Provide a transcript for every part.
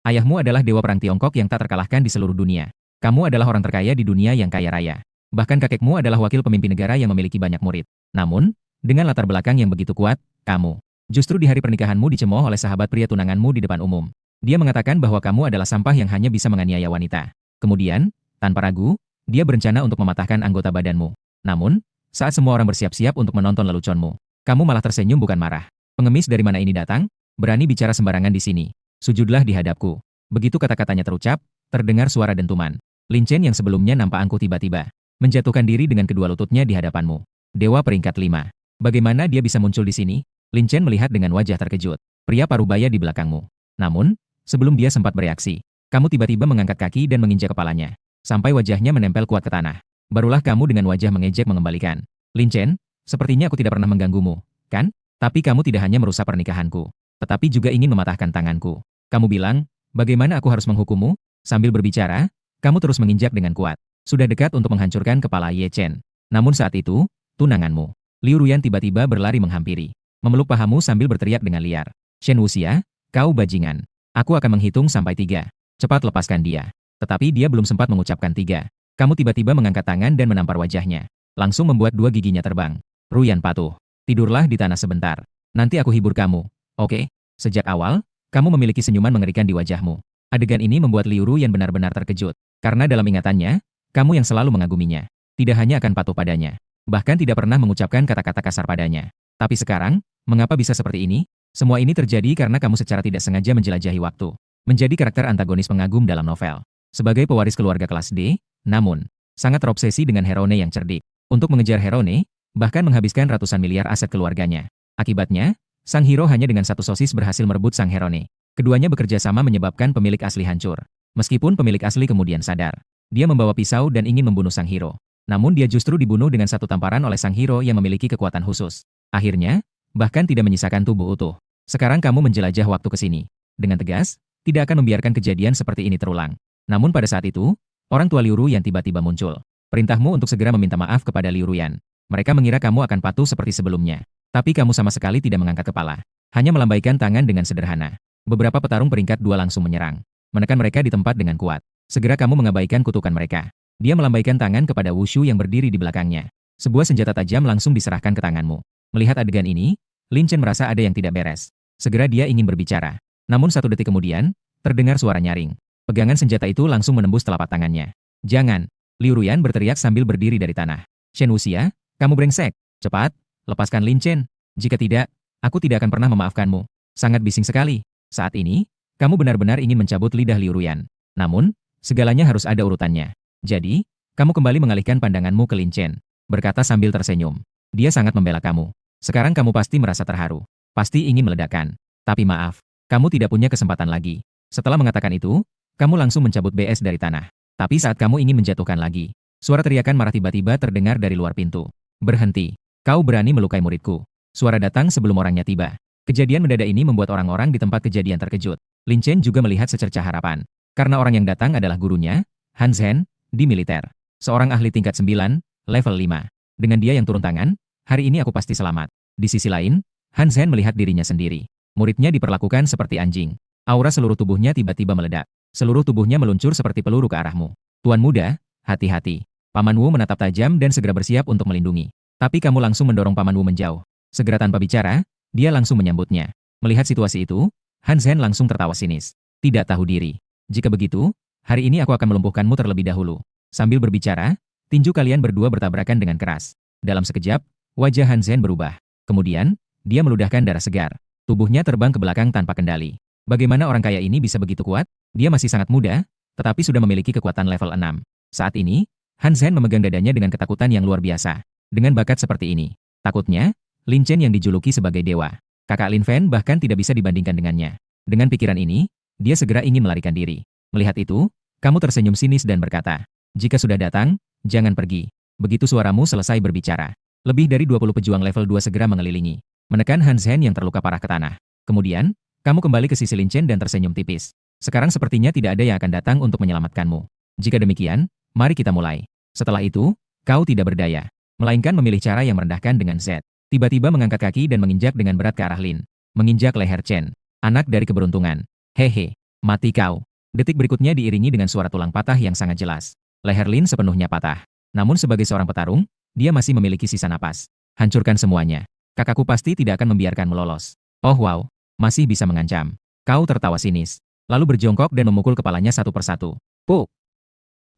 Ayahmu adalah dewa perang Tiongkok yang tak terkalahkan di seluruh dunia. Kamu adalah orang terkaya di dunia yang kaya raya. Bahkan kakekmu adalah wakil pemimpin negara yang memiliki banyak murid. Namun, dengan latar belakang yang begitu kuat, kamu justru di hari pernikahanmu dicemooh oleh sahabat pria tunanganmu di depan umum. Dia mengatakan bahwa kamu adalah sampah yang hanya bisa menganiaya wanita. Kemudian, tanpa ragu, dia berencana untuk mematahkan anggota badanmu. Namun, saat semua orang bersiap-siap untuk menonton leluconmu, kamu malah tersenyum bukan marah. Pengemis dari mana ini datang? Berani bicara sembarangan di sini. Sujudlah di hadapku. Begitu kata-katanya terucap, terdengar suara dentuman. Lin Chen yang sebelumnya nampak angkuh tiba-tiba menjatuhkan diri dengan kedua lututnya di hadapanmu. Dewa peringkat 5. Bagaimana dia bisa muncul di sini? Lin Chen melihat dengan wajah terkejut. Pria parubaya di belakangmu. Namun, sebelum dia sempat bereaksi, kamu tiba-tiba mengangkat kaki dan menginjak kepalanya, sampai wajahnya menempel kuat ke tanah. Barulah kamu dengan wajah mengejek mengembalikan. Lin Chen, sepertinya aku tidak pernah mengganggumu, kan? Tapi kamu tidak hanya merusak pernikahanku, tetapi juga ingin mematahkan tanganku. Kamu bilang, bagaimana aku harus menghukummu? Sambil berbicara, kamu terus menginjak dengan kuat. Sudah dekat untuk menghancurkan kepala Ye Chen. Namun saat itu, tunanganmu, Liu Ruyan tiba-tiba berlari menghampiri, memeluk pahamu sambil berteriak dengan liar. Shen Wuxia, kau bajingan. Aku akan menghitung sampai 3. Cepat lepaskan dia. Tetapi dia belum sempat mengucapkan 3. Kamu tiba-tiba mengangkat tangan dan menampar wajahnya. Langsung membuat 2 giginya terbang. Ruyan patuh. Tidurlah di tanah sebentar. Nanti aku hibur kamu. Oke? Sejak awal, kamu memiliki senyuman mengerikan di wajahmu. Adegan ini membuat Liu Ruyan benar-benar terkejut. Karena dalam ingatannya, kamu yang selalu mengaguminya. Tidak hanya akan patuh padanya. Bahkan tidak pernah mengucapkan kata-kata kasar padanya. Tapi sekarang, mengapa bisa seperti ini? Semua ini terjadi karena kamu secara tidak sengaja menjelajahi waktu. Menjadi karakter antagonis pengagum dalam novel. Sebagai pewaris keluarga kelas D, namun, sangat terobsesi dengan Herone yang cerdik. Untuk mengejar Herone, bahkan menghabiskan ratusan miliar aset keluarganya. Akibatnya, sang hero hanya dengan satu sosis berhasil merebut sang Herone. Keduanya bekerja sama menyebabkan pemilik asli hancur. Meskipun pemilik asli kemudian sadar, dia membawa pisau dan ingin membunuh sang hero. Namun dia justru dibunuh dengan satu tamparan oleh sang hero yang memiliki kekuatan khusus. Akhirnya, bahkan tidak menyisakan tubuh utuh. Sekarang kamu menjelajah waktu ke sini. Dengan tegas, tidak akan membiarkan kejadian seperti ini terulang. Namun pada saat itu, orang tua Liu Ruyan tiba-tiba muncul. Perintahmu untuk segera meminta maaf kepada Liu Ruyan. Mereka mengira kamu akan patuh seperti sebelumnya. Tapi kamu sama sekali tidak mengangkat kepala. Hanya melambaikan tangan dengan sederhana. Beberapa petarung peringkat 2 langsung menyerang. Menekan mereka di tempat dengan kuat. Segera kamu mengabaikan kutukan mereka. Dia melambaikan tangan kepada Wushu yang berdiri di belakangnya. Sebuah senjata tajam langsung diserahkan ke tanganmu. Melihat adegan ini, Lin Chen merasa ada yang tidak beres. Segera dia ingin berbicara. Namun 1 detik kemudian, terdengar suara nyaring. Pegangan senjata itu langsung menembus telapak tangannya. Jangan! Liu Ruyan berteriak sambil berdiri dari tanah. Shen Wuxia, kamu brengsek. Cepat, lepaskan Lin Chen. Jika tidak, aku tidak akan pernah memaafkanmu. Sangat bising sekali. Saat ini, kamu benar-benar ingin mencabut lidah Liu Ruyan. Namun, segalanya harus ada urutannya. Jadi, kamu kembali mengalihkan pandanganmu ke Lin Chen. Berkata sambil tersenyum. Dia sangat membela kamu. Sekarang kamu pasti merasa terharu. Pasti ingin meledakkan. Tapi maaf, kamu tidak punya kesempatan lagi. Setelah mengatakan itu, kamu langsung mencabut BS dari tanah. Tapi saat kamu ingin menjatuhkan lagi, suara teriakan marah tiba-tiba terdengar dari luar pintu. Berhenti. Kau berani melukai muridku. Suara datang sebelum orangnya tiba. Kejadian mendadak ini membuat orang-orang di tempat kejadian terkejut. Lin Chen juga melihat secercah harapan. Karena orang yang datang adalah gurunya, Han Zhen, di militer. Seorang ahli tingkat 9, level 5. Dengan dia yang turun tangan, hari ini aku pasti selamat. Di sisi lain, Han Zhen melihat dirinya sendiri. Muridnya diperlakukan seperti anjing. Aura seluruh tubuhnya tiba-tiba meledak. Seluruh tubuhnya meluncur seperti peluru ke arahmu. Tuan muda, hati-hati. Paman Wu menatap tajam dan segera bersiap untuk melindungi. Tapi kamu langsung mendorong Paman Wu menjauh. Segera tanpa bicara, dia langsung menyambutnya. Melihat situasi itu, Han Zhen langsung tertawa sinis. Tidak tahu diri. Jika begitu, hari ini aku akan melumpuhkanmu terlebih dahulu. Sambil berbicara, tinju kalian berdua bertabrakan dengan keras. Dalam sekejap, wajah Han Zhen berubah. Kemudian, dia meludahkan darah segar. Tubuhnya terbang ke belakang tanpa kendali. Bagaimana orang kaya ini bisa begitu kuat? Dia masih sangat muda, tetapi sudah memiliki kekuatan level 6. Saat ini, Han Zhen memegang dadanya dengan ketakutan yang luar biasa. Dengan bakat seperti ini, takutnya, Lin Chen yang dijuluki sebagai dewa. Kakak Lin Fen bahkan tidak bisa dibandingkan dengannya. Dengan pikiran ini, dia segera ingin melarikan diri. Melihat itu, kamu tersenyum sinis dan berkata, jika sudah datang, jangan pergi. Begitu suaramu selesai berbicara, lebih dari 20 pejuang level 2 segera mengelilingi, menekan Han Zhen yang terluka parah ke tanah. Kemudian, kamu kembali ke sisi Lin Chen dan tersenyum tipis. Sekarang sepertinya tidak ada yang akan datang untuk menyelamatkanmu. Jika demikian, mari kita mulai. Setelah itu, kau tidak berdaya, melainkan memilih cara yang merendahkan dengan Z. Tiba-tiba mengangkat kaki dan menginjak dengan berat ke arah Lin. Menginjak leher Chen. Anak dari keberuntungan. Hehe. Mati kau. Detik berikutnya diiringi dengan suara tulang patah yang sangat jelas. Leher Lin sepenuhnya patah. Namun sebagai seorang petarung, dia masih memiliki sisa napas. Hancurkan semuanya. Kakakku pasti tidak akan membiarkanmu lolos. Oh wow, masih bisa mengancam. Kau tertawa sinis. Lalu berjongkok dan memukul kepalanya satu persatu. Puk!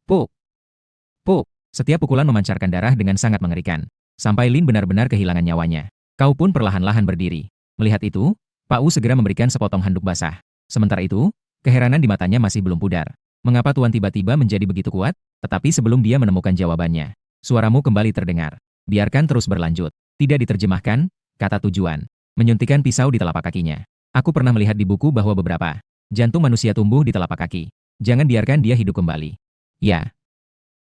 Puk! Puk! Setiap pukulan memancarkan darah dengan sangat mengerikan. Sampai Lin benar-benar kehilangan nyawanya. Kau pun perlahan-lahan berdiri. Melihat itu, Pak Wu segera memberikan sepotong handuk basah. Sementara itu, keheranan di matanya masih belum pudar. Mengapa Tuan tiba-tiba menjadi begitu kuat? Tetapi sebelum dia menemukan jawabannya, suaramu kembali terdengar. Biarkan terus berlanjut. Tidak diterjemahkan, kata tujuan. Menyuntikkan pisau di telapak kakinya. Aku pernah melihat di buku bahwa beberapa jantung manusia tumbuh di telapak kaki. Jangan biarkan dia hidup kembali. Ya.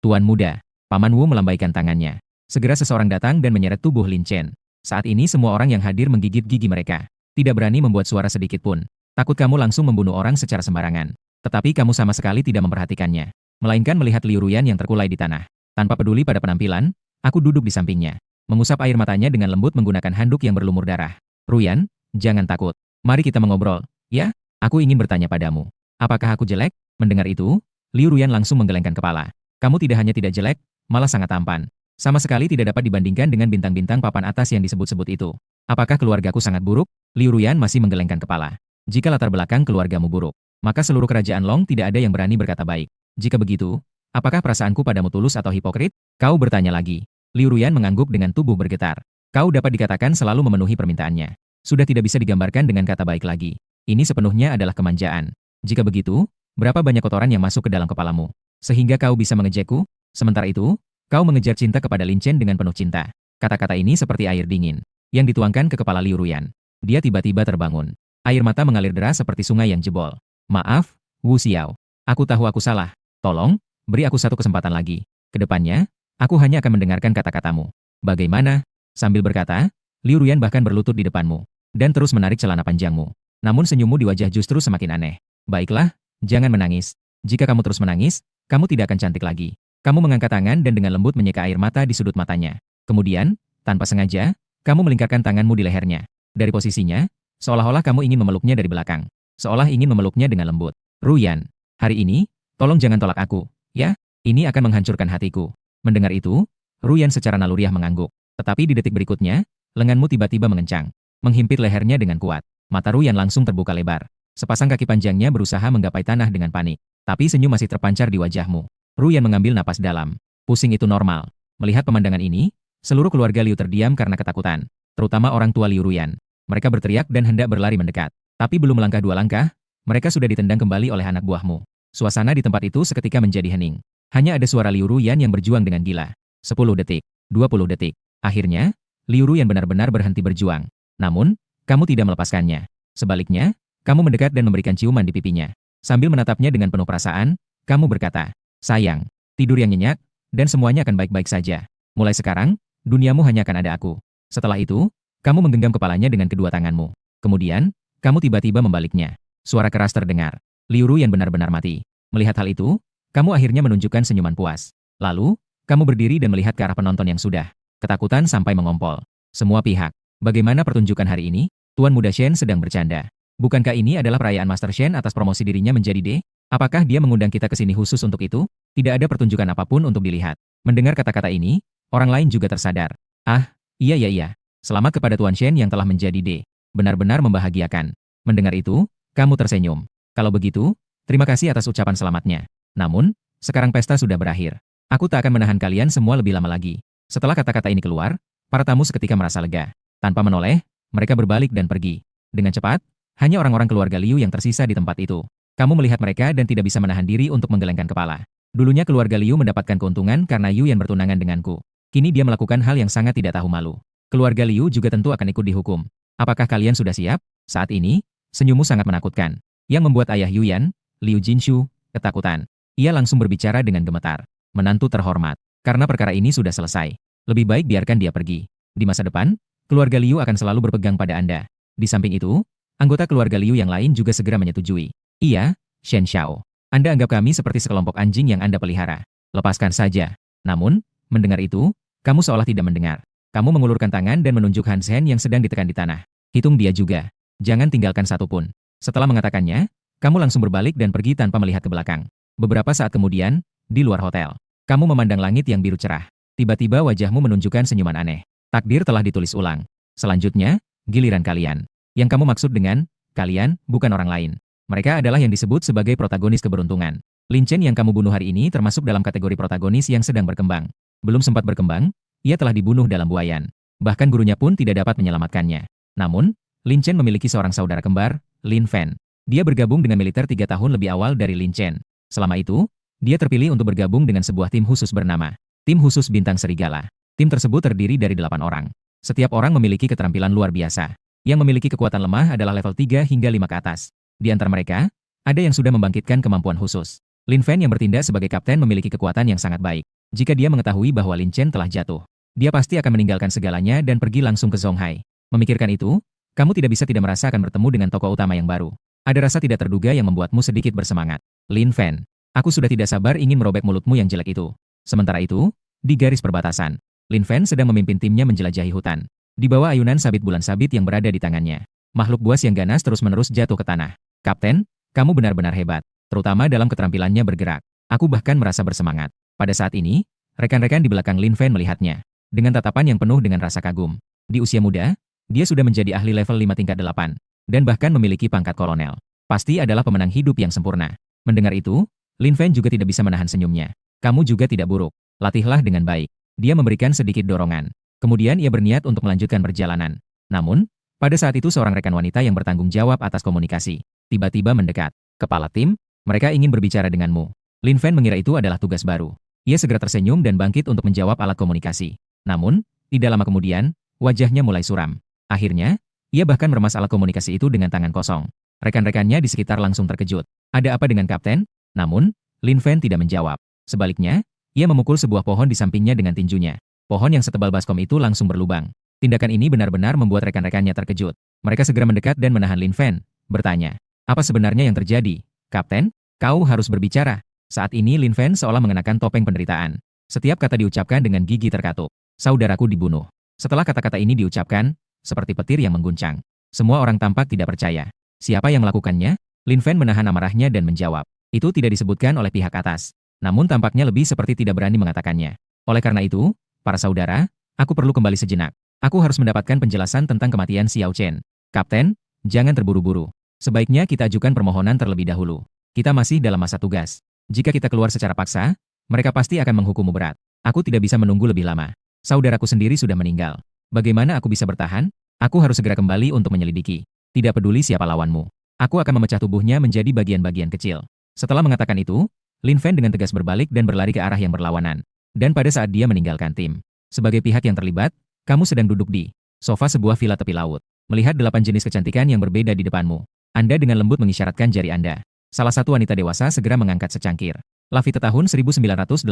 Tuan muda. Paman Wu melambaikan tangannya. Segera seseorang datang dan menyeret tubuh Lin Chen. Saat ini semua orang yang hadir menggigit gigi mereka. Tidak berani membuat suara sedikit pun. Takut kamu langsung membunuh orang secara sembarangan. Tetapi kamu sama sekali tidak memperhatikannya. Melainkan melihat Liu Ruyan yang terkulai di tanah. Tanpa peduli pada penampilan, aku duduk di sampingnya. Mengusap air matanya dengan lembut menggunakan handuk yang berlumur darah. Ruyan, jangan takut. Mari kita mengobrol. Ya, aku ingin bertanya padamu. Apakah aku jelek? Mendengar itu, Liu Ruyan langsung menggelengkan kepala. Kamu tidak hanya tidak jelek, malah sangat tampan. Sama sekali tidak dapat dibandingkan dengan bintang-bintang papan atas yang disebut-sebut itu. Apakah keluargaku sangat buruk? Liu Ruyan masih menggelengkan kepala. Jika latar belakang keluargamu buruk, maka seluruh kerajaan Long tidak ada yang berani berkata baik. Jika begitu, apakah perasaanku padamu tulus atau hipokrit? Kau bertanya lagi. Liu Ruyan mengangguk dengan tubuh bergetar. Kau dapat dikatakan selalu memenuhi permintaannya. Sudah tidak bisa digambarkan dengan kata baik lagi. Ini sepenuhnya adalah kemanjaan. Jika begitu, berapa banyak kotoran yang masuk ke dalam kepalamu? Sehingga kau bisa mengejekku? Sementara itu, kau mengejar cinta kepada Lin Chen dengan penuh cinta. Kata-kata ini seperti air dingin yang dituangkan ke kepala Liu Ruyan. Dia tiba-tiba terbangun. Air mata mengalir deras seperti sungai yang jebol. Maaf, Wu Xiao. Aku tahu aku salah. Tolong, beri aku satu kesempatan lagi. Kedepannya, aku hanya akan mendengarkan kata-katamu. Bagaimana? Sambil berkata, Liu Ruyan bahkan berlutut di depanmu. Dan terus menarik celana panjangmu. Namun senyummu di wajah justru semakin aneh. Baiklah, jangan menangis. Jika kamu terus menangis, kamu tidak akan cantik lagi. Kamu mengangkat tangan dan dengan lembut menyeka air mata di sudut matanya. Kemudian, tanpa sengaja, kamu melingkarkan tanganmu di lehernya. Dari posisinya, seolah-olah kamu ingin memeluknya dari belakang. Seolah ingin memeluknya dengan lembut. Ruyan, hari ini, tolong jangan tolak aku, ya? Ini akan menghancurkan hatiku. Mendengar itu, Ruyan secara naluriah mengangguk. Tetapi di detik berikutnya, lenganmu tiba-tiba mengencang. Menghimpit lehernya dengan kuat. Mata Ruyan langsung terbuka lebar. Sepasang kaki panjangnya berusaha menggapai tanah dengan panik. Tapi senyum masih terpancar di wajahmu. Ruyan mengambil napas dalam. Pusing itu normal. Melihat pemandangan ini, seluruh keluarga Liu terdiam karena ketakutan. Terutama orang tua Liu Ruyan. Mereka berteriak dan hendak berlari mendekat. Tapi belum melangkah 2 langkah, mereka sudah ditendang kembali oleh anak buahmu. Suasana di tempat itu seketika menjadi hening. Hanya ada suara Liu Ruyan yang berjuang dengan gila. 10 detik, 20 detik. Akhirnya, Liu Ruyan benar-benar berhenti berjuang. Namun, kamu tidak melepaskannya. Sebaliknya, kamu mendekat dan memberikan ciuman di pipinya. Sambil menatapnya dengan penuh perasaan, kamu berkata, sayang, tidur yang nyenyak, dan semuanya akan baik-baik saja. Mulai sekarang, duniamu hanya akan ada aku. Setelah itu, kamu menggenggam kepalanya dengan kedua tanganmu. Kemudian, kamu tiba-tiba membaliknya. Suara keras terdengar. Liu Ruyan benar-benar mati. Melihat hal itu, kamu akhirnya menunjukkan senyuman puas. Lalu, kamu berdiri dan melihat ke arah penonton yang sudah ketakutan sampai mengompol. Semua pihak. Bagaimana pertunjukan hari ini? Tuan Muda Shen sedang bercanda. Bukankah ini adalah perayaan Master Shen atas promosi dirinya menjadi D? Apakah dia mengundang kita ke sini khusus untuk itu? Tidak ada pertunjukan apapun untuk dilihat. Mendengar kata-kata ini, orang lain juga tersadar. Ah, iya. Selamat kepada Tuan Shen yang telah menjadi D. Benar-benar membahagiakan. Mendengar itu, kamu tersenyum. Kalau begitu, terima kasih atas ucapan selamatnya. Namun, sekarang pesta sudah berakhir. Aku tak akan menahan kalian semua lebih lama lagi. Setelah kata-kata ini keluar, para tamu seketika merasa lega. Tanpa menoleh, mereka berbalik dan pergi. Dengan cepat, hanya orang-orang keluarga Liu yang tersisa di tempat itu. Kamu melihat mereka dan tidak bisa menahan diri untuk menggelengkan kepala. Dulunya keluarga Liu mendapatkan keuntungan karena Yu Yan bertunangan denganku. Kini dia melakukan hal yang sangat tidak tahu malu. Keluarga Liu juga tentu akan ikut dihukum. Apakah kalian sudah siap? Saat ini, senyummu sangat menakutkan. Yang membuat ayah Yu Yan, Liu Jinshu, ketakutan. Ia langsung berbicara dengan gemetar. Menantu terhormat. Karena perkara ini sudah selesai. Lebih baik biarkan dia pergi. Di masa depan, keluarga Liu akan selalu berpegang pada Anda. Di samping itu, anggota keluarga Liu yang lain juga segera menyetujui. Iya, Shen Xiao. Anda anggap kami seperti sekelompok anjing yang Anda pelihara. Lepaskan saja. Namun, mendengar itu, kamu seolah tidak mendengar. Kamu mengulurkan tangan dan menunjuk Han Shen yang sedang ditekan di tanah. Hitung dia juga. Jangan tinggalkan satu pun. Setelah mengatakannya, Kamu langsung berbalik dan pergi tanpa melihat ke belakang. Beberapa saat kemudian, di luar hotel, kamu memandang langit yang biru cerah. Tiba-tiba wajahmu menunjukkan senyuman aneh. Takdir telah ditulis ulang. Selanjutnya, giliran kalian. Yang kamu maksud dengan kalian bukan orang lain. Mereka adalah yang disebut sebagai protagonis keberuntungan. Lin Chen yang kamu bunuh hari ini termasuk dalam kategori protagonis yang sedang berkembang. Belum sempat berkembang, ia telah dibunuh dalam buayan. Bahkan gurunya pun tidak dapat menyelamatkannya. Namun, Lin Chen memiliki seorang saudara kembar, Lin Fan. Dia bergabung dengan militer 3 tahun lebih awal dari Lin Chen. Selama itu, dia terpilih untuk bergabung dengan sebuah tim khusus bernama Tim Khusus Bintang Serigala. Tim tersebut terdiri dari 8 orang. Setiap orang memiliki keterampilan luar biasa. Yang memiliki kekuatan lemah adalah level 3 hingga 5 ke atas. Di antara mereka, ada yang sudah membangkitkan kemampuan khusus. Lin Fan yang bertindak sebagai kapten memiliki kekuatan yang sangat baik. Jika dia mengetahui bahwa Lin Chen telah jatuh, dia pasti akan meninggalkan segalanya dan pergi langsung ke Zonghai. Memikirkan itu, kamu tidak merasa akan bertemu dengan tokoh utama yang baru. Ada rasa tidak terduga yang membuatmu sedikit bersemangat. Lin Fan, aku sudah tidak sabar ingin merobek mulutmu yang jelek itu. Sementara itu, di garis perbatasan, Lin Fan sedang memimpin timnya menjelajahi hutan. Di bawah ayunan sabit bulan sabit yang berada di tangannya, makhluk buas yang ganas terus-menerus jatuh ke tanah. Kapten, kamu benar-benar hebat, terutama dalam keterampilannya bergerak. Aku bahkan merasa bersemangat. Pada saat ini, rekan-rekan di belakang Lin Fan melihatnya dengan tatapan yang penuh dengan rasa kagum. Di usia muda, dia sudah menjadi ahli level 5 tingkat 8 dan bahkan memiliki pangkat kolonel. Pasti adalah pemenang hidup yang sempurna. Mendengar itu, Lin Fan juga tidak bisa menahan senyumnya. Kamu juga tidak buruk. Latihlah dengan baik. Dia memberikan sedikit dorongan. Kemudian ia berniat untuk melanjutkan perjalanan. Namun, pada saat itu seorang rekan wanita yang bertanggung jawab atas komunikasi tiba-tiba mendekat. Kepala tim, mereka ingin berbicara denganmu. Lin Fan mengira itu adalah tugas baru. Ia segera tersenyum dan bangkit untuk menjawab alat komunikasi. Namun, tidak lama kemudian, wajahnya mulai suram. Akhirnya, ia bahkan meremas alat komunikasi itu dengan tangan kosong. Rekan-rekannya di sekitar langsung terkejut. Ada apa dengan kapten? Namun, Lin Fan tidak menjawab. Sebaliknya, ia memukul sebuah pohon di sampingnya dengan tinjunya. Pohon yang setebal baskom itu langsung berlubang. Tindakan ini benar-benar membuat rekan-rekannya terkejut. Mereka segera mendekat dan menahan Lin Fan, bertanya, apa sebenarnya yang terjadi? Kapten, kau harus berbicara. Saat ini Lin Fan seolah mengenakan topeng penderitaan. Setiap kata diucapkan dengan gigi terkatuk. Saudaraku dibunuh. Setelah kata-kata ini diucapkan, seperti petir yang mengguncang. Semua orang tampak tidak percaya. Siapa yang melakukannya? Lin Fan menahan amarahnya dan menjawab. Itu tidak disebutkan oleh pihak atas. Namun tampaknya lebih seperti tidak berani mengatakannya. Oleh karena itu, para saudara, aku perlu kembali sejenak. Aku harus mendapatkan penjelasan tentang kematian Xiao Chen. Kapten, jangan terburu-buru. Sebaiknya kita ajukan permohonan terlebih dahulu. Kita masih dalam masa tugas. Jika kita keluar secara paksa, mereka pasti akan menghukummu berat. Aku tidak bisa menunggu lebih lama. Saudaraku sendiri sudah meninggal. Bagaimana aku bisa bertahan? Aku harus segera kembali untuk menyelidiki. Tidak peduli siapa lawanmu. Aku akan memecah tubuhnya menjadi bagian-bagian kecil. Setelah mengatakan itu, Lin Fan dengan tegas berbalik dan berlari ke arah yang berlawanan. Dan pada saat dia meninggalkan tim, sebagai pihak yang terlibat, kamu sedang duduk di sofa sebuah villa tepi laut. Melihat 8 jenis kecantikan yang berbeda di depanmu. Anda dengan lembut mengisyaratkan jari Anda. Salah satu wanita dewasa segera mengangkat secangkir. Lafite tahun 1982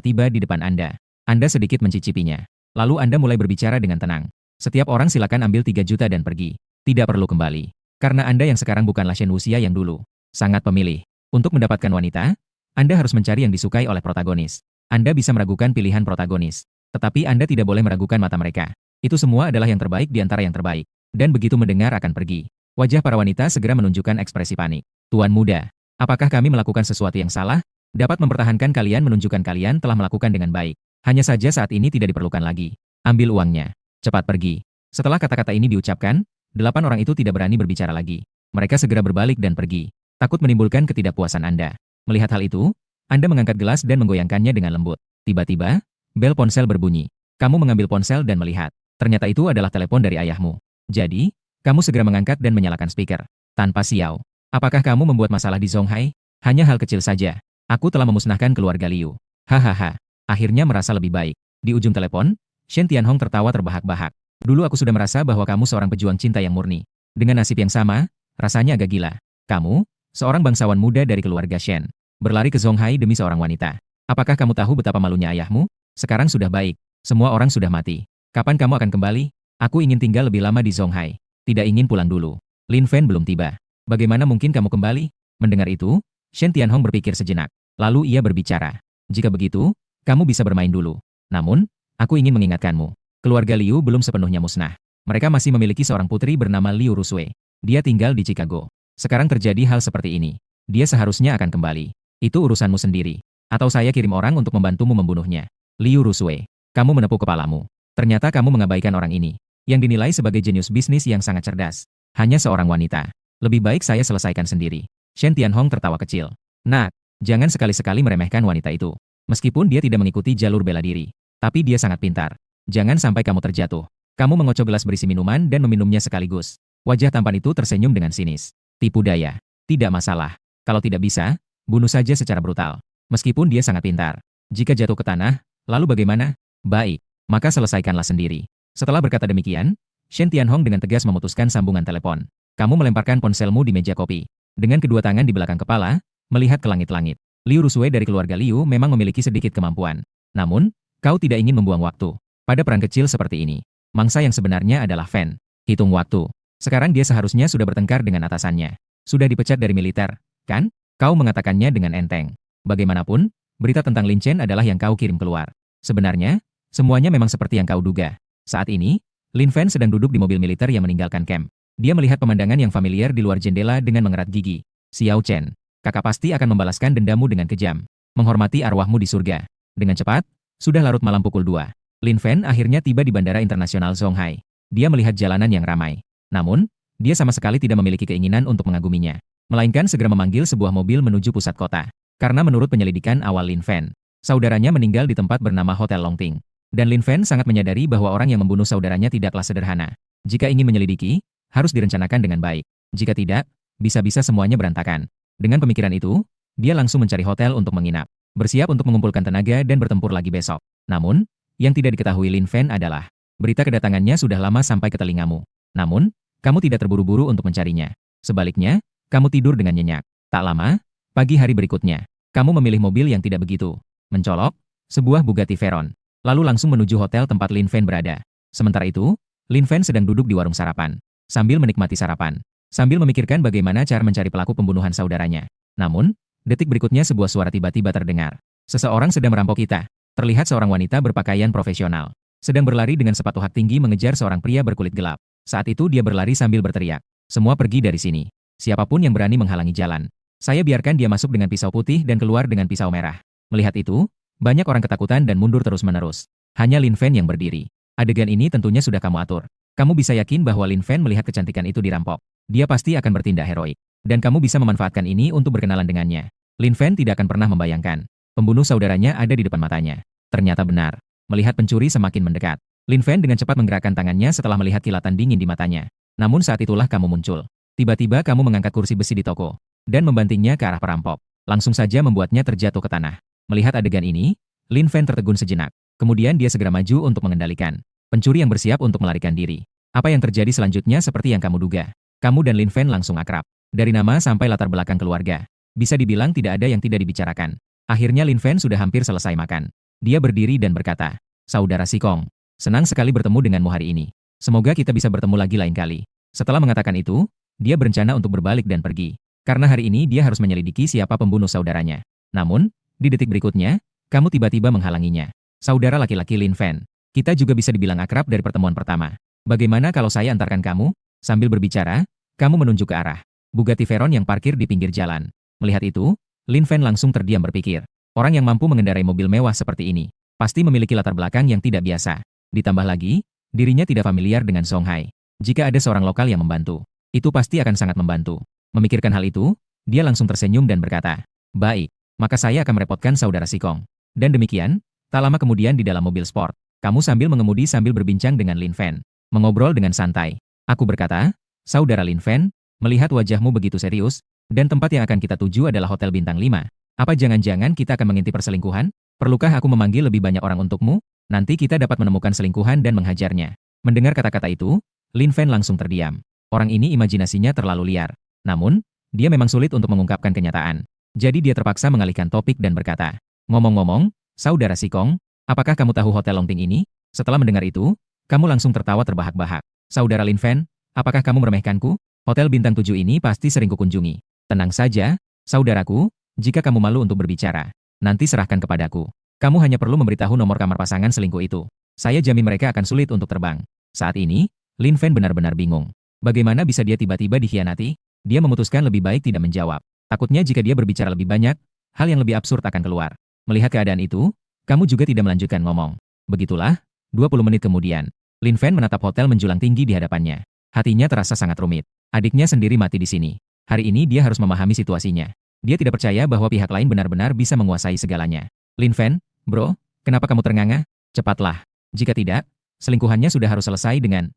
tiba di depan Anda. Anda sedikit mencicipinya. Lalu Anda mulai berbicara dengan tenang. Setiap orang silakan ambil 3 juta dan pergi. Tidak perlu kembali. Karena Anda yang sekarang bukanlah Shen Wuxia yang dulu. Sangat pemilih. Untuk mendapatkan wanita, Anda harus mencari yang disukai oleh protagonis. Anda bisa meragukan pilihan protagonis. Tetapi Anda tidak boleh meragukan mata mereka. Itu semua adalah yang terbaik di antara yang terbaik. Dan begitu mendengar akan pergi. Wajah para wanita segera menunjukkan ekspresi panik. Tuan muda, apakah kami melakukan sesuatu yang salah? Dapat mempertahankan kalian menunjukkan kalian telah melakukan dengan baik. Hanya saja saat ini tidak diperlukan lagi. Ambil uangnya. Cepat pergi. Setelah kata-kata ini diucapkan, 8 orang itu tidak berani berbicara lagi. Mereka segera berbalik dan pergi. Takut menimbulkan ketidakpuasan Anda. Melihat hal itu, Anda mengangkat gelas dan menggoyangkannya dengan lembut. Tiba-tiba, bel ponsel berbunyi. Kamu mengambil ponsel dan melihat. Ternyata itu adalah telepon dari ayahmu. Jadi, kamu segera mengangkat dan menyalakan speaker. Tanpa siau. Apakah kamu membuat masalah di Zonghai? Hanya hal kecil saja. Aku telah memusnahkan keluarga Liu. Hahaha. Akhirnya merasa lebih baik. Di ujung telepon, Shen Tianhong tertawa terbahak-bahak. Dulu aku sudah merasa bahwa kamu seorang pejuang cinta yang murni. Dengan nasib yang sama, rasanya agak gila. Kamu, seorang bangsawan muda dari keluarga Shen, berlari ke Zonghai demi seorang wanita. Apakah kamu tahu betapa malunya ayahmu? Sekarang sudah baik. Semua orang sudah mati. Kapan kamu akan kembali? Aku ingin tinggal lebih lama di Zonghai. Tidak ingin pulang dulu. Lin Fan belum tiba. Bagaimana mungkin kamu kembali? Mendengar itu, Shen Tianhong berpikir sejenak. Lalu ia berbicara. Jika begitu, kamu bisa bermain dulu. Namun, aku ingin mengingatkanmu. Keluarga Liu belum sepenuhnya musnah. Mereka masih memiliki seorang putri bernama Liu Rusui. Dia tinggal di Chicago. Sekarang terjadi hal seperti ini. Dia seharusnya akan kembali. Itu urusanmu sendiri. Atau saya kirim orang untuk membantumu membunuhnya. Liu Rusue, kamu menepuk kepalamu. Ternyata kamu mengabaikan orang ini, yang dinilai sebagai jenius bisnis yang sangat cerdas. Hanya seorang wanita. Lebih baik saya selesaikan sendiri. Shen Tianhong tertawa kecil. Nak, jangan sekali-sekali meremehkan wanita itu. Meskipun dia tidak mengikuti jalur bela diri, tapi dia sangat pintar. Jangan sampai kamu terjatuh. Kamu mengocok gelas berisi minuman dan meminumnya sekaligus. Wajah tampan itu tersenyum dengan sinis. Tipu daya. Tidak masalah. Kalau tidak bisa, bunuh saja secara brutal. Meskipun dia sangat pintar. Jika jatuh ke tanah, lalu bagaimana? Baik, maka selesaikanlah sendiri. Setelah berkata demikian, Shen Tianhong dengan tegas memutuskan sambungan telepon. Kamu melemparkan ponselmu di meja kopi. Dengan kedua tangan di belakang kepala, melihat ke langit-langit. Liu Rusue dari keluarga Liu memang memiliki sedikit kemampuan. Namun, kau tidak ingin membuang waktu. Pada perang kecil seperti ini, mangsa yang sebenarnya adalah Fan. Hitung waktu. Sekarang dia seharusnya sudah bertengkar dengan atasannya. Sudah dipecat dari militer, kan? Kau mengatakannya dengan enteng. Bagaimanapun, berita tentang Lin Chen adalah yang kau kirim keluar. Sebenarnya, semuanya memang seperti yang kau duga. Saat ini, Lin Fan sedang duduk di mobil militer yang meninggalkan camp. Dia melihat pemandangan yang familiar di luar jendela dengan mengerat gigi. Xiao Chen, kakak pasti akan membalaskan dendamu dengan kejam. Menghormati arwahmu di surga. Dengan cepat, sudah larut malam pukul 2. Lin Fan akhirnya tiba di Bandara Internasional Zhonghai. Dia melihat jalanan yang ramai. Namun, dia sama sekali tidak memiliki keinginan untuk mengaguminya. Melainkan segera memanggil sebuah mobil menuju pusat kota. Karena menurut penyelidikan awal Lin Fan, saudaranya meninggal di tempat bernama Hotel Longting. Dan Lin Fan sangat menyadari bahwa orang yang membunuh saudaranya tidaklah sederhana. Jika ingin menyelidiki, harus direncanakan dengan baik. Jika tidak, bisa-bisa semuanya berantakan. Dengan pemikiran itu, dia langsung mencari hotel untuk menginap. Bersiap untuk mengumpulkan tenaga dan bertempur lagi besok. Namun, yang tidak diketahui Lin Fan adalah, berita kedatangannya sudah lama sampai ke telingamu. Namun, kamu tidak terburu-buru untuk mencarinya. Sebaliknya, kamu tidur dengan nyenyak. Tak lama, pagi hari berikutnya, kamu memilih mobil yang tidak begitu mencolok, sebuah Bugatti Veyron, lalu langsung menuju hotel tempat Lin Fan berada. Sementara itu, Lin Fan sedang duduk di warung sarapan, sambil menikmati sarapan, sambil memikirkan bagaimana cara mencari pelaku pembunuhan saudaranya. Namun, detik berikutnya sebuah suara tiba-tiba terdengar. Seseorang sedang merampok kita. Terlihat seorang wanita berpakaian profesional, sedang berlari dengan sepatu hak tinggi mengejar seorang pria berkulit gelap. Saat itu dia berlari sambil berteriak, "Semua pergi dari sini. Siapapun yang berani menghalangi jalan. Saya biarkan dia masuk dengan pisau putih dan keluar dengan pisau merah." Melihat itu, banyak orang ketakutan dan mundur terus-menerus. Hanya Lin Fan yang berdiri. Adegan ini tentunya sudah kamu atur. Kamu bisa yakin bahwa Lin Fan melihat kecantikan itu dirampok. Dia pasti akan bertindak heroik. Dan kamu bisa memanfaatkan ini untuk berkenalan dengannya. Lin Fan tidak akan pernah membayangkan pembunuh saudaranya ada di depan matanya. Ternyata benar. Melihat pencuri semakin mendekat, Lin Fan dengan cepat menggerakkan tangannya setelah melihat kilatan dingin di matanya. Namun saat itulah kamu muncul. Tiba-tiba kamu mengangkat kursi besi di toko dan membantingnya ke arah perampok. Langsung saja membuatnya terjatuh ke tanah. Melihat adegan ini, Lin Fan tertegun sejenak. Kemudian dia segera maju untuk mengendalikan pencuri yang bersiap untuk melarikan diri. Apa yang terjadi selanjutnya seperti yang kamu duga. Kamu dan Lin Fan langsung akrab. Dari nama sampai latar belakang keluarga, bisa dibilang tidak ada yang tidak dibicarakan. Akhirnya Lin Fan sudah hampir selesai makan. Dia berdiri dan berkata, "Saudara Sikong, senang sekali bertemu denganmu hari ini. Semoga kita bisa bertemu lagi lain kali." Setelah mengatakan itu, dia berencana untuk berbalik dan pergi. Karena hari ini dia harus menyelidiki siapa pembunuh saudaranya. Namun, di detik berikutnya, kamu tiba-tiba menghalanginya. "Saudara laki-laki Lin Fan, kita juga bisa dibilang akrab dari pertemuan pertama. Bagaimana kalau saya antarkan kamu?" Sambil berbicara, kamu menunjuk ke arah Bugatti Veyron yang parkir di pinggir jalan. Melihat itu, Lin Fan langsung terdiam berpikir. Orang yang mampu mengendarai mobil mewah seperti ini, pasti memiliki latar belakang yang tidak biasa. Ditambah lagi, dirinya tidak familiar dengan Zhonghai. Jika ada seorang lokal yang membantu, itu pasti akan sangat membantu. Memikirkan hal itu, dia langsung tersenyum dan berkata, "Baik, maka saya akan merepotkan saudara Sikong." Dan demikian, tak lama kemudian di dalam mobil sport, kamu sambil mengemudi sambil berbincang dengan Lin Fan. Mengobrol dengan santai. Aku berkata, "Saudara Lin Fan, melihat wajahmu begitu serius, dan tempat yang akan kita tuju adalah Hotel Bintang 5. Apa jangan-jangan kita akan mengintip perselingkuhan? Perlukah aku memanggil lebih banyak orang untukmu? Nanti kita dapat menemukan selingkuhan dan menghajarnya." Mendengar kata-kata itu, Lin Fan langsung terdiam. Orang ini imajinasinya terlalu liar. Namun, dia memang sulit untuk mengungkapkan kenyataan. Jadi dia terpaksa mengalihkan topik dan berkata, "Ngomong-ngomong, saudara Sikong, apakah kamu tahu Hotel Longting ini?" Setelah mendengar itu, kamu langsung tertawa terbahak-bahak. "Saudara Lin Fan, apakah kamu meremehkanku? Hotel bintang 7 ini pasti sering kukunjungi." "Tenang saja, saudaraku, jika kamu malu untuk berbicara, nanti serahkan kepadaku. Kamu hanya perlu memberitahu nomor kamar pasangan selingkuh itu. Saya jamin mereka akan sulit untuk terbang." Saat ini, Lin Fan benar-benar bingung. Bagaimana bisa dia tiba-tiba dikhianati? Dia memutuskan lebih baik tidak menjawab. Takutnya jika dia berbicara lebih banyak, hal yang lebih absurd akan keluar. Melihat keadaan itu, kamu juga tidak melanjutkan ngomong. Begitulah, 20 menit kemudian, Lin Fan menatap hotel menjulang tinggi di hadapannya. Hatinya terasa sangat rumit. Adiknya sendiri mati di sini. Hari ini dia harus memahami situasinya. Dia tidak percaya bahwa pihak lain benar-benar bisa menguasai segalanya. Lin Fan, bro, kenapa kamu terengah-engah? Cepatlah. Jika tidak, selingkuhannya sudah harus selesai dengan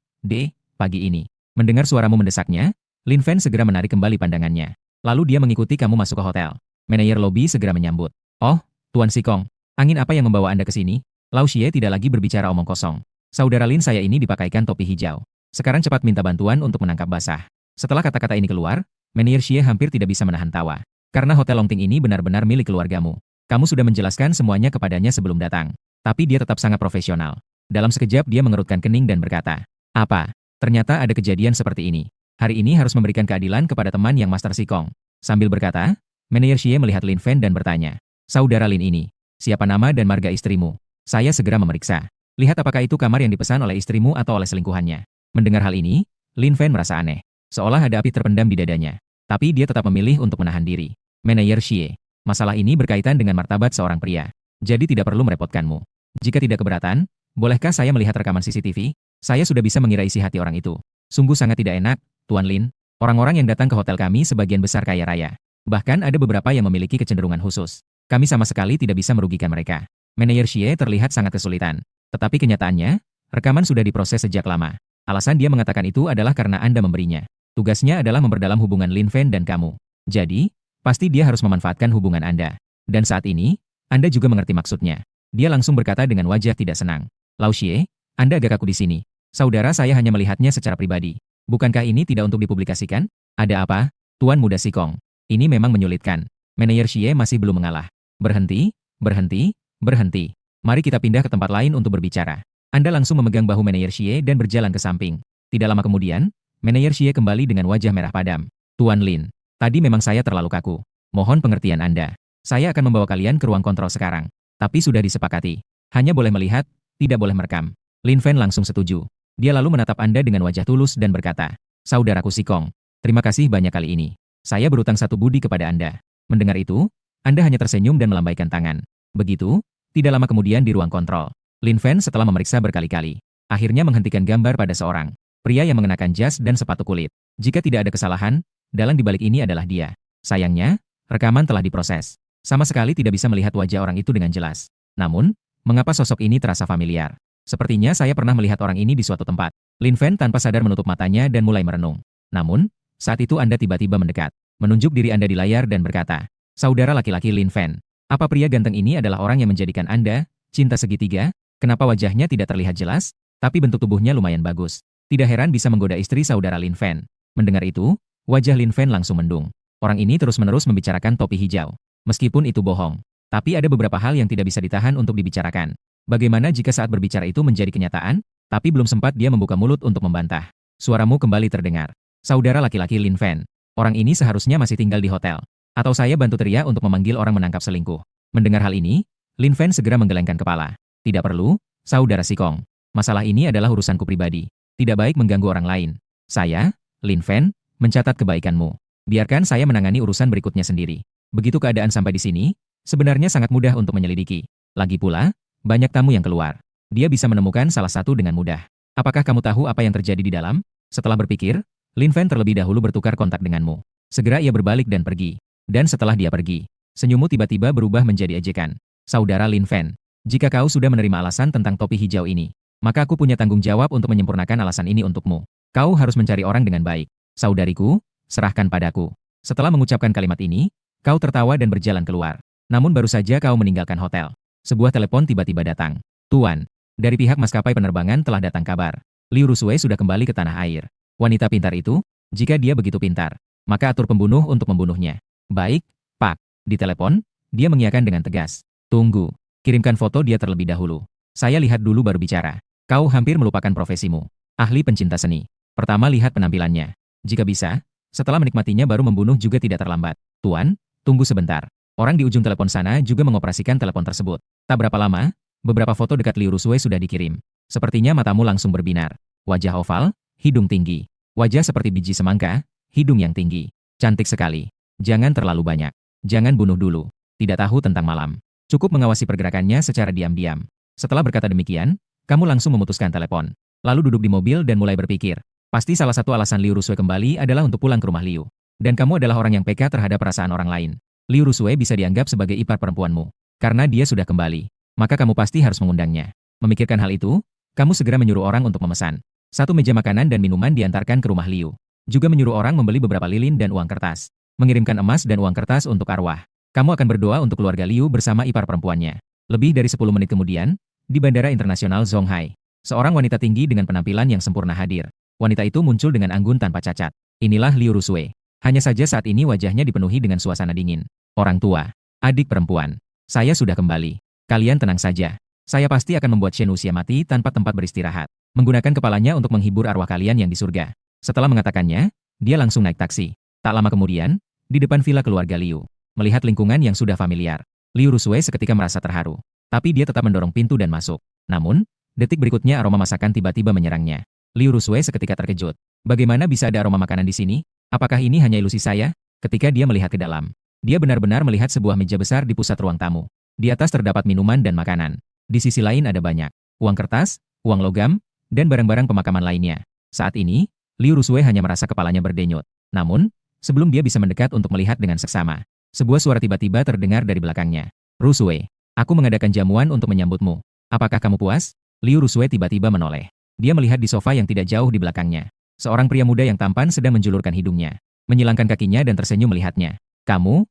pagi ini. Mendengar suaramu mendesaknya, Lin Fan segera menarik kembali pandangannya. Lalu dia mengikuti kamu masuk ke hotel. Manajer lobi segera menyambut. Oh, Tuan Sikong, angin apa yang membawa Anda ke sini? Lau Xie tidak lagi berbicara omong kosong. Saudara Lin saya ini dipakaikan topi hijau. Sekarang cepat minta bantuan untuk menangkap basah. Setelah kata-kata ini keluar, Manajer Xie hampir tidak bisa menahan tawa. Karena Hotel Longting ini benar-benar milik keluargamu. Kamu sudah menjelaskan semuanya kepadanya sebelum datang. Tapi dia tetap sangat profesional. Dalam sekejap dia mengerutkan kening dan berkata, apa? Ternyata ada kejadian seperti ini. Hari ini harus memberikan keadilan kepada teman yang Master Sikong. Sambil berkata, Manajer Xie melihat Lin Fan dan bertanya, Saudara Lin ini, siapa nama dan marga istrimu? Saya segera memeriksa. Lihat apakah itu kamar yang dipesan oleh istrimu atau oleh selingkuhannya. Mendengar hal ini, Lin Fan merasa aneh. Seolah ada api terpendam di dadanya. Tapi dia tetap memilih untuk menahan diri. Manajer Xie, masalah ini berkaitan dengan martabat seorang pria. Jadi tidak perlu merepotkanmu. Jika tidak keberatan, bolehkah saya melihat rekaman CCTV? Saya sudah bisa mengira isi hati orang itu. Sungguh sangat tidak enak, Tuan Lin. Orang-orang yang datang ke hotel kami sebagian besar kaya raya. Bahkan ada beberapa yang memiliki kecenderungan khusus. Kami sama sekali tidak bisa merugikan mereka. Manajer Xie terlihat sangat kesulitan. Tetapi kenyataannya, rekaman sudah diproses sejak lama. Alasan dia mengatakan itu adalah karena Anda memberinya. Tugasnya adalah memperdalam hubungan Lin Fan dan kamu. Jadi, pasti dia harus memanfaatkan hubungan Anda. Dan saat ini, Anda juga mengerti maksudnya. Dia langsung berkata dengan wajah tidak senang. Lau Xie, Anda agak kaku di sini. Saudara saya hanya melihatnya secara pribadi. Bukankah ini tidak untuk dipublikasikan? Ada apa? Tuan Muda Sikong. Ini memang menyulitkan. Manajer Xie masih belum mengalah. Berhenti, berhenti, berhenti. Mari kita pindah ke tempat lain untuk berbicara. Anda langsung memegang bahu Manajer Xie dan berjalan ke samping. Tidak lama kemudian, Manajer Xie kembali dengan wajah merah padam. Tuan Lin, tadi memang saya terlalu kaku. Mohon pengertian Anda. Saya akan membawa kalian ke ruang kontrol sekarang. Tapi sudah disepakati. Hanya boleh melihat, tidak boleh merekam. Lin Fan langsung setuju. Dia lalu menatap Anda dengan wajah tulus dan berkata, Saudaraku Sikong, terima kasih banyak kali ini. Saya berutang satu budi kepada Anda. Mendengar itu, Anda hanya tersenyum dan melambaikan tangan. Begitu, tidak lama kemudian di ruang kontrol. Lin Fan setelah memeriksa berkali-kali, akhirnya menghentikan gambar pada seorang pria yang mengenakan jas dan sepatu kulit. Jika tidak ada kesalahan, dalang di balik ini adalah dia. Sayangnya, rekaman telah diproses. Sama sekali tidak bisa melihat wajah orang itu dengan jelas. Namun, mengapa sosok ini terasa familiar? Sepertinya saya pernah melihat orang ini di suatu tempat. Lin Fan tanpa sadar menutup matanya dan mulai merenung. Namun, saat itu Anda tiba-tiba mendekat, menunjuk diri Anda di layar dan berkata, Saudara laki-laki Lin Fan, apa pria ganteng ini adalah orang yang menjadikan Anda cinta segitiga? Kenapa wajahnya tidak terlihat jelas, tapi bentuk tubuhnya lumayan bagus? Tidak heran bisa menggoda istri saudara Lin Fan. Mendengar itu, wajah Lin Fan langsung mendung. Orang ini terus-menerus membicarakan topi hijau. Meskipun itu bohong, tapi ada beberapa hal yang tidak bisa ditahan untuk dibicarakan. Bagaimana jika saat berbicara itu menjadi kenyataan? Tapi belum sempat dia membuka mulut untuk membantah. Suaramu kembali terdengar. Saudara laki-laki Lin Fan, orang ini seharusnya masih tinggal di hotel. Atau saya bantu teriak untuk memanggil orang menangkap selingkuh. Mendengar hal ini, Lin Fan segera menggelengkan kepala. Tidak perlu, Saudara Sikong. Masalah ini adalah urusanku pribadi. Tidak baik mengganggu orang lain. Saya, Lin Fan, mencatat kebaikanmu. Biarkan saya menangani urusan berikutnya sendiri. Begitu keadaan sampai di sini, sebenarnya sangat mudah untuk menyelidiki. Lagi pula, banyak tamu yang keluar. Dia bisa menemukan salah satu dengan mudah. Apakah kamu tahu apa yang terjadi di dalam? Setelah berpikir, Lin Fan terlebih dahulu bertukar kontak denganmu. Segera ia berbalik dan pergi. Dan setelah dia pergi, senyummu tiba-tiba berubah menjadi ejekan. Saudara Lin Fan, jika kau sudah menerima alasan tentang topi hijau ini, maka aku punya tanggung jawab untuk menyempurnakan alasan ini untukmu. Kau harus mencari orang dengan baik. Saudariku, serahkan padaku. Setelah mengucapkan kalimat ini, kau tertawa dan berjalan keluar. Namun baru saja kau meninggalkan hotel. Sebuah telepon tiba-tiba datang. Tuan, dari pihak maskapai penerbangan telah datang kabar. Liu Rusue sudah kembali ke tanah air. Wanita pintar itu, jika dia begitu pintar, maka atur pembunuh untuk membunuhnya. Baik, Pak. Di telepon, dia mengiyakan dengan tegas. Tunggu, kirimkan foto dia terlebih dahulu. Saya lihat dulu baru bicara. Kau hampir melupakan profesimu. Ahli pencinta seni. Pertama lihat penampilannya. Jika bisa, setelah menikmatinya baru membunuh juga tidak terlambat. Tuan, tunggu sebentar. Orang di ujung telepon sana juga mengoperasikan telepon tersebut. Tak berapa lama, beberapa foto dekat Liu Rusue sudah dikirim. Sepertinya matamu langsung berbinar. Wajah oval, hidung tinggi. Wajah seperti biji semangka, hidung yang tinggi. Cantik sekali. Jangan terlalu banyak. Jangan bunuh dulu. Tidak tahu tentang malam. Cukup mengawasi pergerakannya secara diam-diam. Setelah berkata demikian, kamu langsung memutuskan telepon. Lalu duduk di mobil dan mulai berpikir. Pasti salah satu alasan Liu Rusue kembali adalah untuk pulang ke rumah Liu. Dan kamu adalah orang yang peka terhadap perasaan orang lain. Liu Rusue bisa dianggap sebagai ipar perempuanmu. Karena dia sudah kembali. Maka kamu pasti harus mengundangnya. Memikirkan hal itu, kamu segera menyuruh orang untuk memesan. Satu meja makanan dan minuman diantarkan ke rumah Liu. Juga menyuruh orang membeli beberapa lilin dan uang kertas. Mengirimkan emas dan uang kertas untuk arwah. Kamu akan berdoa untuk keluarga Liu bersama ipar perempuannya. Lebih dari 10 menit kemudian, di Bandara Internasional Zhonghai, seorang wanita tinggi dengan penampilan yang sempurna hadir. Wanita itu muncul dengan anggun tanpa cacat. Inilah Liu Rusue. Hanya saja saat ini wajahnya dipenuhi dengan suasana dingin. Orang tua, adik perempuan, saya sudah kembali. Kalian tenang saja. Saya pasti akan membuat Shen Wuxia mati tanpa tempat beristirahat. Menggunakan kepalanya untuk menghibur arwah kalian yang di surga. Setelah mengatakannya, dia langsung naik taksi. Tak lama kemudian, di depan villa keluarga Liu. Melihat lingkungan yang sudah familiar, Liu Rusue seketika merasa terharu. Tapi dia tetap mendorong pintu dan masuk. Namun, detik berikutnya aroma masakan tiba-tiba menyerangnya. Liu Rusue seketika terkejut. Bagaimana bisa ada aroma makanan di sini? Apakah ini hanya ilusi saya? Ketika dia melihat ke dalam, dia benar-benar melihat sebuah meja besar di pusat ruang tamu. Di atas terdapat minuman dan makanan. Di sisi lain ada banyak uang kertas, uang logam, dan barang-barang pemakaman lainnya. Saat ini, Liu Rusue hanya merasa kepalanya berdenyut. Namun, sebelum dia bisa mendekat untuk melihat dengan seksama, sebuah suara tiba-tiba terdengar dari belakangnya. Rusue, aku mengadakan jamuan untuk menyambutmu. Apakah kamu puas? Liu Rusue tiba-tiba menoleh. Dia melihat di sofa yang tidak jauh di belakangnya. Seorang pria muda yang tampan sedang menjulurkan hidungnya. Menyilangkan kakinya dan tersenyum melihatnya. Kamu.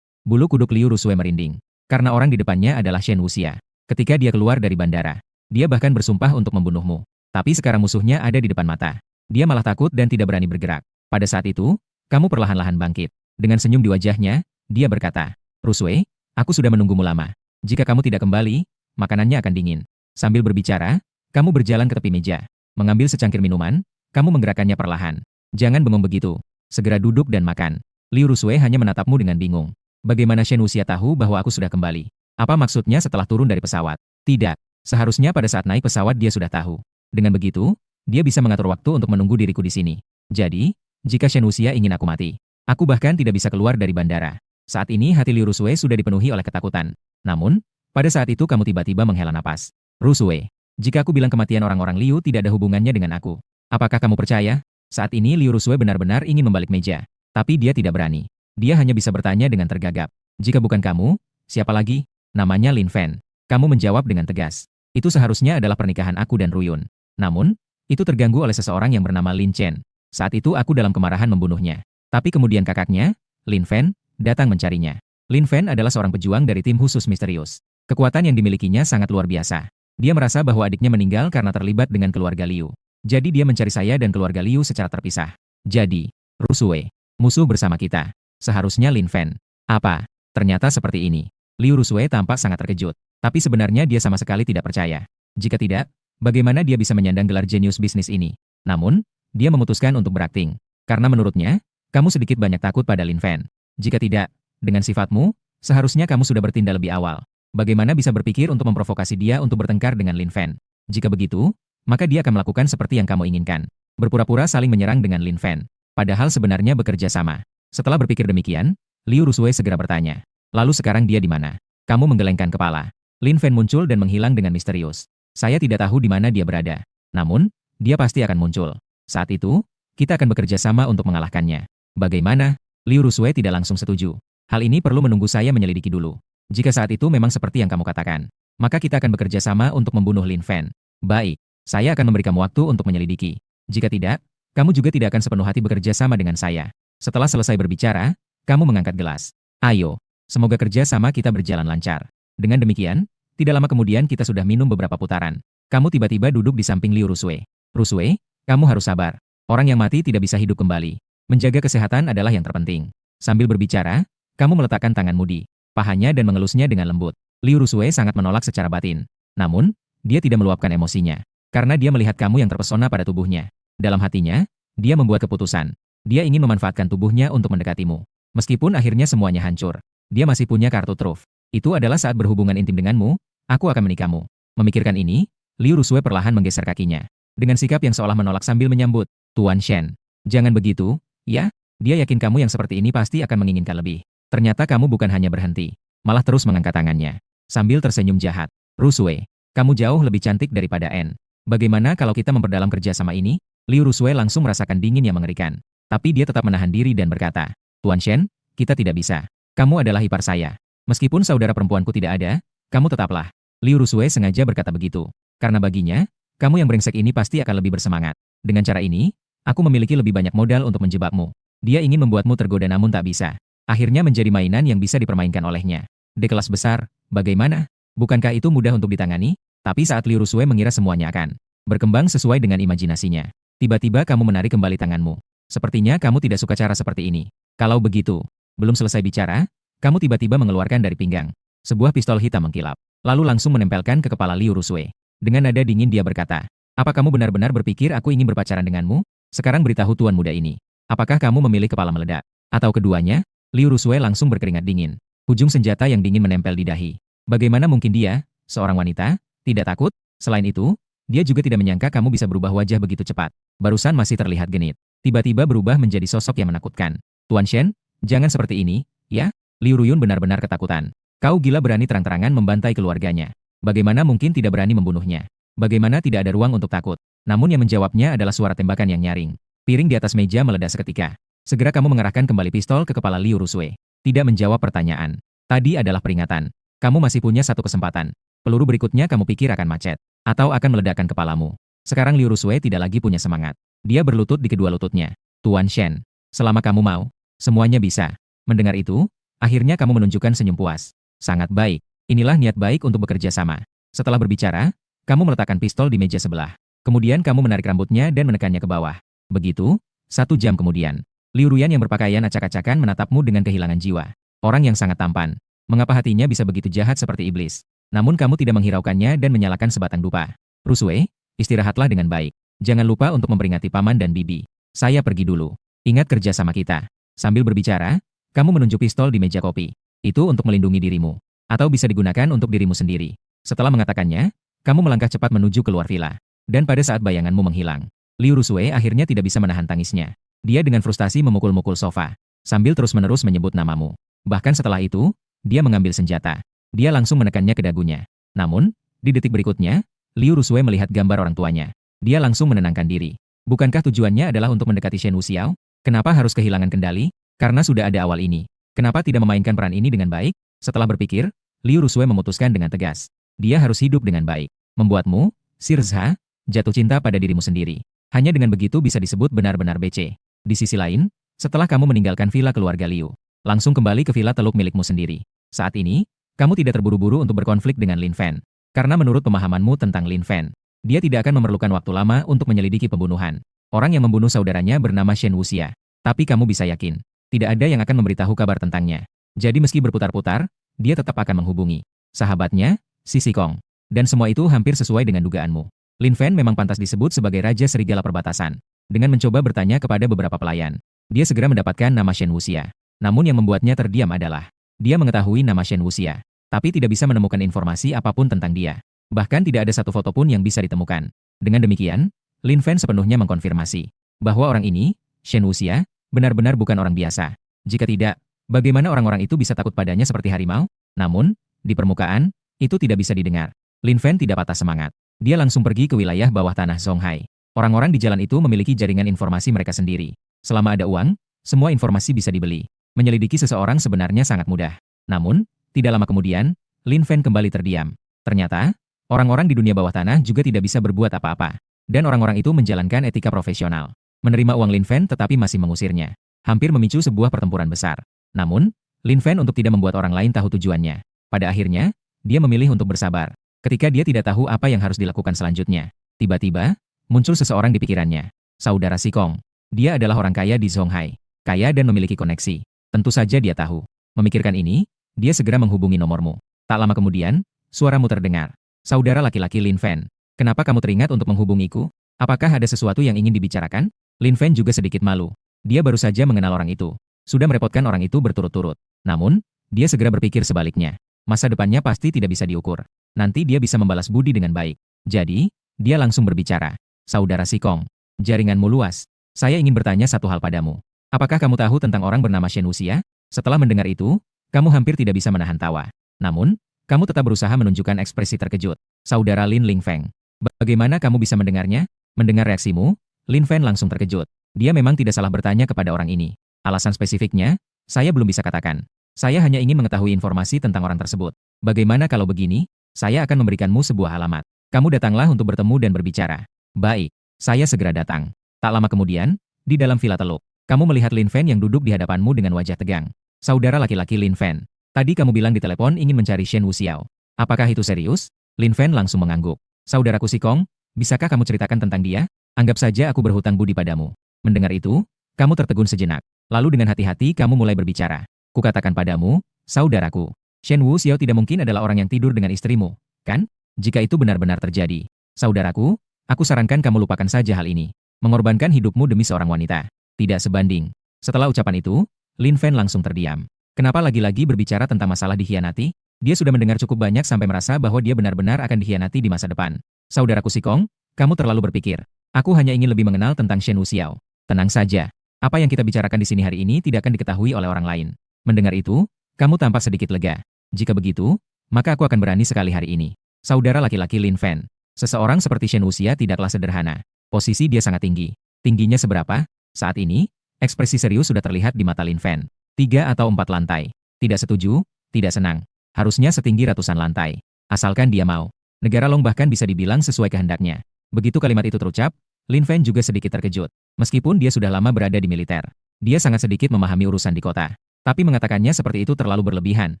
Bulu kuduk Liu Rusue merinding. Karena orang di depannya adalah Shen Wuxia. Ketika dia keluar dari bandara, dia bahkan bersumpah untuk membunuhmu. Tapi sekarang musuhnya ada di depan mata. Dia malah takut dan tidak berani bergerak. Pada saat itu, kamu perlahan-lahan bangkit. Dengan senyum di wajahnya, dia berkata, Rusue, aku sudah menunggumu lama. Jika kamu tidak kembali, makanannya akan dingin. Sambil berbicara, kamu berjalan ke tepi meja. Mengambil secangkir minuman, kamu menggerakkannya perlahan. Jangan bengong begitu. Segera duduk dan makan. Liu Rusue hanya menatapmu dengan bingung. Bagaimana Shen Wuxia tahu bahwa aku sudah kembali? Apa maksudnya setelah turun dari pesawat? Tidak. Seharusnya pada saat naik pesawat dia sudah tahu. Dengan begitu, dia bisa mengatur waktu untuk menunggu diriku di sini. Jadi, jika Shen Wuxia ingin aku mati, aku bahkan tidak bisa keluar dari bandara. Saat ini hati Liu Rusue sudah dipenuhi oleh ketakutan. Namun, pada saat itu kamu tiba-tiba menghela napas. Rusue, jika aku bilang kematian orang-orang Liu tidak ada hubungannya dengan aku, apakah kamu percaya? Saat ini Liu Rusue benar-benar ingin membalik meja. Tapi dia tidak berani. Dia hanya bisa bertanya dengan tergagap. Jika bukan kamu, siapa lagi? Namanya Lin Fen. Kamu menjawab dengan tegas. Itu seharusnya adalah pernikahan aku dan Ruyun. Namun, itu terganggu oleh seseorang yang bernama Lin Chen. Saat itu aku dalam kemarahan membunuhnya. Tapi kemudian kakaknya, Lin Fen, datang mencarinya. Lin Fen adalah seorang pejuang dari tim khusus misterius. Kekuatan yang dimilikinya sangat luar biasa. Dia merasa bahwa adiknya meninggal karena terlibat dengan keluarga Liu. Jadi dia mencari saya dan keluarga Liu secara terpisah. Jadi, Rusue, musuh bersama kita. Seharusnya Lin Fen. Apa? Ternyata seperti ini. Liu Rusue tampak sangat terkejut. Tapi sebenarnya dia sama sekali tidak percaya. Jika tidak, bagaimana dia bisa menyandang gelar jenius bisnis ini? Namun, dia memutuskan untuk berakting. Karena menurutnya, kamu sedikit banyak takut pada Lin Fen. Jika tidak, dengan sifatmu, seharusnya kamu sudah bertindak lebih awal. Bagaimana bisa berpikir untuk memprovokasi dia untuk bertengkar dengan Lin Fen? Jika begitu, maka dia akan melakukan seperti yang kamu inginkan. Berpura-pura saling menyerang dengan Lin Fen. Padahal sebenarnya bekerja sama. Setelah berpikir demikian, Liu Rusue segera bertanya. Lalu sekarang dia di mana? Kamu menggelengkan kepala. Lin Fen muncul dan menghilang dengan misterius. Saya tidak tahu di mana dia berada. Namun, dia pasti akan muncul. Saat itu, kita akan bekerja sama untuk mengalahkannya. Bagaimana? Liu Rusue tidak langsung setuju. Hal ini perlu menunggu saya menyelidiki dulu. Jika saat itu memang seperti yang kamu katakan, maka kita akan bekerja sama untuk membunuh Lin Fen. Baik, saya akan memberi kamu waktu untuk menyelidiki. Jika tidak, kamu juga tidak akan sepenuh hati bekerja sama dengan saya. Setelah selesai berbicara, kamu mengangkat gelas. Ayo, semoga kerja sama kita berjalan lancar. Dengan demikian, tidak lama kemudian kita sudah minum beberapa putaran. Kamu tiba-tiba duduk di samping Liu Rusue. Rusue, kamu harus sabar. Orang yang mati tidak bisa hidup kembali. Menjaga kesehatan adalah yang terpenting. Sambil berbicara, kamu meletakkan tanganmu di pahanya dan mengelusnya dengan lembut. Liu Rusue sangat menolak secara batin. Namun, dia tidak meluapkan emosinya. Karena dia melihat kamu yang terpesona pada tubuhnya. Dalam hatinya, dia membuat keputusan. Dia ingin memanfaatkan tubuhnya untuk mendekatimu. Meskipun akhirnya semuanya hancur, dia masih punya kartu truf. Itu adalah saat berhubungan intim denganmu, aku akan menikahmu. Memikirkan ini, Liu Rusue perlahan menggeser kakinya. Dengan sikap yang seolah menolak sambil menyambut, Tuan Shen. Jangan begitu, ya? Dia yakin kamu yang seperti ini pasti akan menginginkan lebih. Ternyata kamu bukan hanya berhenti, malah terus mengangkat tangannya. Sambil tersenyum jahat. Rusue, kamu jauh lebih cantik daripada N. Bagaimana kalau kita memperdalam kerjasama ini? Liu Rusue langsung merasakan dingin yang mengerikan. Tapi dia tetap menahan diri dan berkata, Tuan Shen, kita tidak bisa. Kamu adalah ipar saya. Meskipun saudara perempuanku tidak ada, kamu tetaplah. Liu Rusue sengaja berkata begitu. Karena baginya, kamu yang brengsek ini pasti akan lebih bersemangat. Dengan cara ini, aku memiliki lebih banyak modal untuk menjebakmu. Dia ingin membuatmu tergoda namun tak bisa. Akhirnya menjadi mainan yang bisa dipermainkan olehnya. Di kelas besar, bagaimana? Bukankah itu mudah untuk ditangani? Tapi saat Liu Rusue mengira semuanya akan berkembang sesuai dengan imajinasinya. Tiba-tiba kamu menarik kembali tanganmu. Sepertinya kamu tidak suka cara seperti ini. Kalau begitu, belum selesai bicara, kamu tiba-tiba mengeluarkan dari pinggang sebuah pistol hitam mengkilap, lalu langsung menempelkan ke kepala Liu Rusue. Dengan nada dingin dia berkata, apa kamu benar-benar berpikir aku ingin berpacaran denganmu? Sekarang beritahu tuan muda ini. Apakah kamu memilih kepala meledak? Atau keduanya? Liu Rusue langsung berkeringat dingin. Ujung senjata yang dingin menempel di dahi. Bagaimana mungkin dia, seorang wanita, tidak takut? Selain itu, dia juga tidak menyangka kamu bisa berubah wajah begitu cepat. Barusan masih terlihat genit. Tiba-tiba berubah menjadi sosok yang menakutkan. Tuan Shen, jangan seperti ini, ya? Liu Ruyun benar-benar ketakutan. Kau gila berani terang-terangan membantai keluarganya. Bagaimana mungkin tidak berani membunuhnya? Bagaimana tidak ada ruang untuk takut? Namun yang menjawabnya adalah suara tembakan yang nyaring. Piring di atas meja meledak seketika. Segera kamu mengarahkan kembali pistol ke kepala Liu Rusue. Tidak menjawab pertanyaan. Tadi adalah peringatan. Kamu masih punya satu kesempatan. Peluru berikutnya kamu pikir akan macet, atau akan meledakkan kepalamu. Sekarang Liu Rusue tidak lagi punya semangat. Dia berlutut di kedua lututnya. Tuan Shen, selama kamu mau, semuanya bisa. Mendengar itu, akhirnya kamu menunjukkan senyum puas. Sangat baik. Inilah niat baik untuk bekerja sama. Setelah berbicara, kamu meletakkan pistol di meja sebelah. Kemudian kamu menarik rambutnya dan menekannya ke bawah. Begitu, 1 jam kemudian, Liu Ruyan yang berpakaian acak-acakan menatapmu dengan kehilangan jiwa. Orang yang sangat tampan. Mengapa hatinya bisa begitu jahat seperti iblis? Namun kamu tidak menghiraukannya dan menyalakan sebatang dupa. Rusue, istirahatlah dengan baik. Jangan lupa untuk memperingati paman dan bibi. Saya pergi dulu. Ingat kerja sama kita. Sambil berbicara, kamu menunjuk pistol di meja kopi. Itu untuk melindungi dirimu. Atau bisa digunakan untuk dirimu sendiri. Setelah mengatakannya, kamu melangkah cepat menuju keluar villa. Dan pada saat bayanganmu menghilang, Liu Rusue akhirnya tidak bisa menahan tangisnya. Dia dengan frustasi memukul-mukul sofa, sambil terus-menerus menyebut namamu. Bahkan setelah itu, dia mengambil senjata. Dia langsung menekannya ke dagunya. Namun, di detik berikutnya, Liu Rusue melihat gambar orang tuanya. Dia langsung menenangkan diri. Bukankah tujuannya adalah untuk mendekati Shen Wuxiao? Kenapa harus kehilangan kendali? Karena sudah ada awal ini. Kenapa tidak memainkan peran ini dengan baik? Setelah berpikir, Liu Rusue memutuskan dengan tegas. Dia harus hidup dengan baik. Membuatmu, Sirza, jatuh cinta pada dirimu sendiri. Hanya dengan begitu bisa disebut benar-benar BC. Di sisi lain, setelah kamu meninggalkan villa keluarga Liu, langsung kembali ke villa teluk milikmu sendiri. Saat ini, kamu tidak terburu-buru untuk berkonflik dengan Lin Fan. Karena menurut pemahamanmu tentang Lin Fan, dia tidak akan memerlukan waktu lama untuk menyelidiki pembunuhan. Orang yang membunuh saudaranya bernama Shen Wuxia. Tapi kamu bisa yakin, tidak ada yang akan memberitahu kabar tentangnya. Jadi meski berputar-putar, dia tetap akan menghubungi sahabatnya, Sisi Kong. Dan semua itu hampir sesuai dengan dugaanmu. Lin Fan memang pantas disebut sebagai Raja Serigala Perbatasan. Dengan mencoba bertanya kepada beberapa pelayan, dia segera mendapatkan nama Shen Wuxia. Namun yang membuatnya terdiam adalah, dia mengetahui nama Shen Wuxia, tapi tidak bisa menemukan informasi apapun tentang dia. Bahkan tidak ada satu foto pun yang bisa ditemukan. Dengan demikian, Lin Fan sepenuhnya mengkonfirmasi bahwa orang ini, Shen Wuxia, benar-benar bukan orang biasa. Jika tidak, bagaimana orang-orang itu bisa takut padanya seperti harimau? Namun, di permukaan, itu tidak bisa didengar. Lin Fan tidak patah semangat. Dia langsung pergi ke wilayah bawah tanah Zonghai. Orang-orang di jalan itu memiliki jaringan informasi mereka sendiri. Selama ada uang, semua informasi bisa dibeli. Menyelidiki seseorang sebenarnya sangat mudah. Namun, tidak lama kemudian, Lin Fan kembali terdiam. Ternyata, orang-orang di dunia bawah tanah juga tidak bisa berbuat apa-apa. Dan orang-orang itu menjalankan etika profesional. Menerima uang Lin Fan tetapi masih mengusirnya. Hampir memicu sebuah pertempuran besar. Namun, Lin Fan untuk tidak membuat orang lain tahu tujuannya. Pada akhirnya, dia memilih untuk bersabar. Ketika dia tidak tahu apa yang harus dilakukan selanjutnya, tiba-tiba, muncul seseorang di pikirannya. Saudara Sikong. Dia adalah orang kaya di Zonghai. Kaya dan memiliki koneksi. Tentu saja dia tahu. Memikirkan ini, dia segera menghubungi nomormu. Tak lama kemudian, suaramu terdengar. Saudara laki-laki Lin Fan. Kenapa kamu teringat untuk menghubungiku? Apakah ada sesuatu yang ingin dibicarakan? Lin Fan juga sedikit malu. Dia baru saja mengenal orang itu. Sudah merepotkan orang itu berturut-turut. Namun, dia segera berpikir sebaliknya. Masa depannya pasti tidak bisa diukur. Nanti dia bisa membalas budi dengan baik. Jadi, dia langsung berbicara. Saudara Sikong, jaringanmu luas. Saya ingin bertanya satu hal padamu. Apakah kamu tahu tentang orang bernama Shen Wuxia? Setelah mendengar itu, kamu hampir tidak bisa menahan tawa. Namun, kamu tetap berusaha menunjukkan ekspresi terkejut. Saudara Lin Lingfeng, bagaimana kamu bisa mendengarnya? Mendengar reaksimu, Lin Fen langsung terkejut. Dia memang tidak salah bertanya kepada orang ini. Alasan spesifiknya, saya belum bisa katakan. Saya hanya ingin mengetahui informasi tentang orang tersebut. Bagaimana kalau begini? Saya akan memberikanmu sebuah alamat. Kamu datanglah untuk bertemu dan berbicara. Baik, saya segera datang. Tak lama kemudian, di dalam villa teluk, kamu melihat Lin Fen yang duduk di hadapanmu dengan wajah tegang. Saudara laki-laki Lin Fen, tadi kamu bilang di telepon ingin mencari Shen Wuxiao. Apakah itu serius? Lin Fen langsung mengangguk. Saudaraku Sikong, bisakah kamu ceritakan tentang dia? Anggap saja aku berhutang budi padamu. Mendengar itu, kamu tertegun sejenak. Lalu dengan hati-hati kamu mulai berbicara. Kukatakan padamu, saudaraku, Shen Wuxiao tidak mungkin adalah orang yang tidur dengan istrimu, kan? Jika itu benar-benar terjadi, saudaraku, aku sarankan kamu lupakan saja hal ini. Mengorbankan hidupmu demi seorang wanita tidak sebanding. Setelah ucapan itu, Lin Fen langsung terdiam. Kenapa lagi-lagi berbicara tentang masalah dikhianati? Dia sudah mendengar cukup banyak sampai merasa bahwa dia benar-benar akan dikhianati di masa depan. Saudaraku Sikong, kamu terlalu berpikir. Aku hanya ingin lebih mengenal tentang Shen Wuxiao. Tenang saja. Apa yang kita bicarakan di sini hari ini tidak akan diketahui oleh orang lain. Mendengar itu, kamu tampak sedikit lega. Jika begitu, maka aku akan berani sekali hari ini. Saudara laki-laki Lin Fen. Seseorang seperti Shen Wuxiao tidaklah sederhana. Posisi dia sangat tinggi. Tingginya seberapa? Saat ini, ekspresi serius sudah terlihat di mata Lin Fen. 3 atau 4 lantai. Tidak setuju, tidak senang. Harusnya setinggi ratusan lantai. Asalkan dia mau. Negara Long bahkan bisa dibilang sesuai kehendaknya. Begitu kalimat itu terucap, Lin Fen juga sedikit terkejut. Meskipun dia sudah lama berada di militer, dia sangat sedikit memahami urusan di kota. Tapi mengatakannya seperti itu terlalu berlebihan,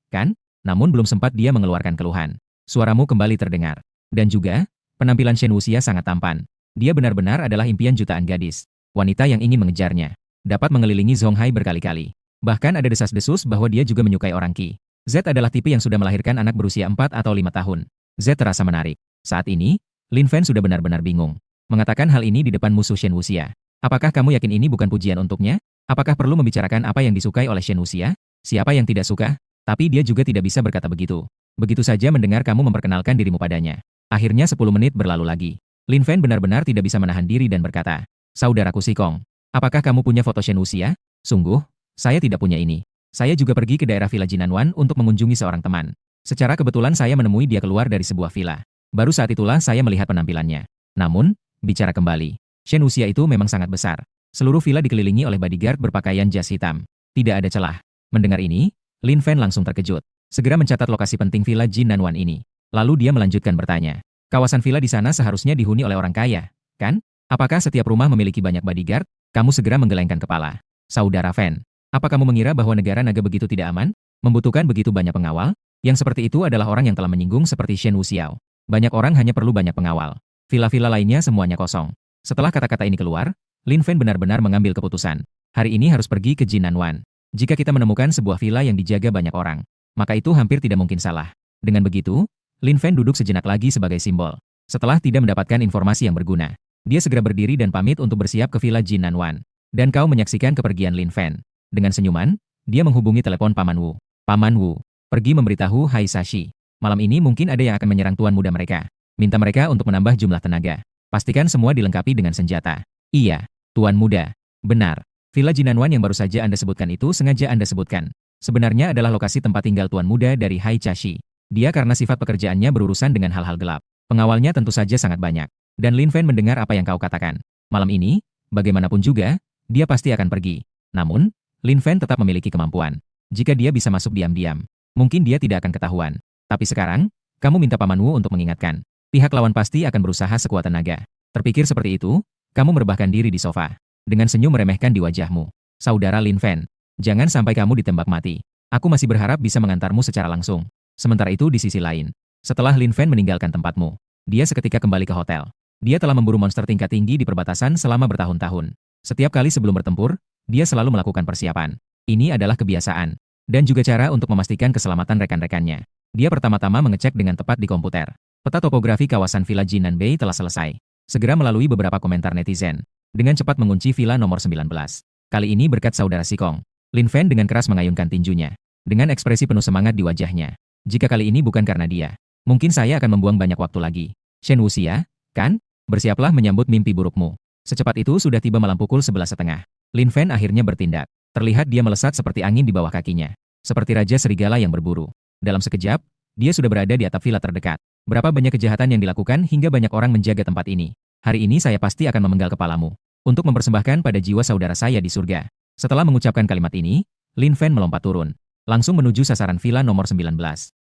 kan? Namun belum sempat dia mengeluarkan keluhan. Suaramu kembali terdengar. Dan juga, penampilan Shen Wuxiao sangat tampan. Dia benar-benar adalah impian jutaan gadis. Wanita yang ingin mengejarnya. Dapat mengelilingi Zonghai berkali-kali. Bahkan ada desas-desus bahwa dia juga menyukai orang Qi. Z adalah tipe yang sudah melahirkan anak berusia 4 atau 5 tahun. Z terasa menarik. Saat ini, Lin Fen sudah benar-benar bingung. Mengatakan hal ini di depan musuh Shen Wuxiao. Apakah kamu yakin ini bukan pujian untuknya? Apakah perlu membicarakan apa yang disukai oleh Shen Wuxiao? Siapa yang tidak suka? Tapi dia juga tidak bisa berkata begitu. Begitu saja mendengar kamu memperkenalkan dirimu padanya. Akhirnya 10 menit berlalu lagi. Lin Fen benar-benar tidak bisa menahan diri dan berkata, saudaraku Sikong, apakah kamu punya foto Shen Wuxiao? Sungguh, saya tidak punya ini. Saya juga pergi ke daerah Villa Jinanwan untuk mengunjungi seorang teman. Secara kebetulan saya menemui dia keluar dari sebuah villa. Baru saat itulah saya melihat penampilannya. Namun, bicara kembali, Shen Wuxiao itu memang sangat besar. Seluruh villa dikelilingi oleh bodyguard berpakaian jas hitam. Tidak ada celah. Mendengar ini, Lin Fen langsung terkejut. Segera mencatat lokasi penting Villa Jinanwan ini. Lalu dia melanjutkan bertanya. Kawasan villa di sana seharusnya dihuni oleh orang kaya, kan? Apakah setiap rumah memiliki banyak bodyguard? Kamu segera menggelengkan kepala. Saudara Fen, apa kamu mengira bahwa negara naga begitu tidak aman? Membutuhkan begitu banyak pengawal? Yang seperti itu adalah orang yang telah menyinggung seperti Shen Wuxiao. Banyak orang hanya perlu banyak pengawal. Villa-villa lainnya semuanya kosong. Setelah kata-kata ini keluar, Lin Fen benar-benar mengambil keputusan. Hari ini harus pergi ke Jinanwan. Jika kita menemukan sebuah villa yang dijaga banyak orang, maka itu hampir tidak mungkin salah. Dengan begitu, Lin Fen duduk sejenak lagi sebagai simbol. Setelah tidak mendapatkan informasi yang berguna, dia segera berdiri dan pamit untuk bersiap ke Villa Jinanwan. Dan kau menyaksikan kepergian Lin Fen. Dengan senyuman, dia menghubungi telepon Paman Wu. Paman Wu, pergi memberitahu Hai Sashi. Malam ini mungkin ada yang akan menyerang tuan muda mereka. Minta mereka untuk menambah jumlah tenaga. Pastikan semua dilengkapi dengan senjata. Iya, tuan muda. Benar. Villa Jinanwan yang baru saja Anda sebutkan itu sengaja Anda sebutkan. Sebenarnya adalah lokasi tempat tinggal tuan muda dari Hai Sashi. Dia karena sifat pekerjaannya berurusan dengan hal-hal gelap. Pengawalnya tentu saja sangat banyak. Dan Lin Fen mendengar apa yang kau katakan. Malam ini, bagaimanapun juga, dia pasti akan pergi. Namun, Lin Fen tetap memiliki kemampuan. Jika dia bisa masuk diam-diam, mungkin dia tidak akan ketahuan. Tapi sekarang, kamu minta Paman Wu untuk mengingatkan. Pihak lawan pasti akan berusaha sekuat tenaga. Terpikir seperti itu, kamu merebahkan diri di sofa. Dengan senyum meremehkan di wajahmu. Saudara Lin Fen, jangan sampai kamu ditembak mati. Aku masih berharap bisa mengantarmu secara langsung. Sementara itu di sisi lain, setelah Lin Fen meninggalkan tempatmu, dia seketika kembali ke hotel. Dia telah memburu monster tingkat tinggi di perbatasan selama bertahun-tahun. Setiap kali sebelum bertempur, dia selalu melakukan persiapan. Ini adalah kebiasaan. Dan juga cara untuk memastikan keselamatan rekan-rekannya. Dia pertama-tama mengecek dengan tepat di komputer. Peta topografi kawasan Villa Jinanbei telah selesai. Segera melalui beberapa komentar netizen. Dengan cepat mengunci villa nomor 19. Kali ini berkat saudara Sikong. Lin Fen dengan keras mengayunkan tinjunya. Dengan ekspresi penuh semangat di wajahnya. Jika kali ini bukan karena dia, mungkin saya akan membuang banyak waktu lagi. Shen Wuxiao, kan? Bersiaplah menyambut mimpi burukmu. Secepat itu sudah tiba malam pukul 11.30. Lin Fan akhirnya bertindak. Terlihat dia melesat seperti angin di bawah kakinya. Seperti raja serigala yang berburu. Dalam sekejap, dia sudah berada di atap villa terdekat. Berapa banyak kejahatan yang dilakukan hingga banyak orang menjaga tempat ini. Hari ini saya pasti akan memenggal kepalamu. Untuk mempersembahkan pada jiwa saudara saya di surga. Setelah mengucapkan kalimat ini, Lin Fan melompat turun. Langsung menuju sasaran villa nomor 19.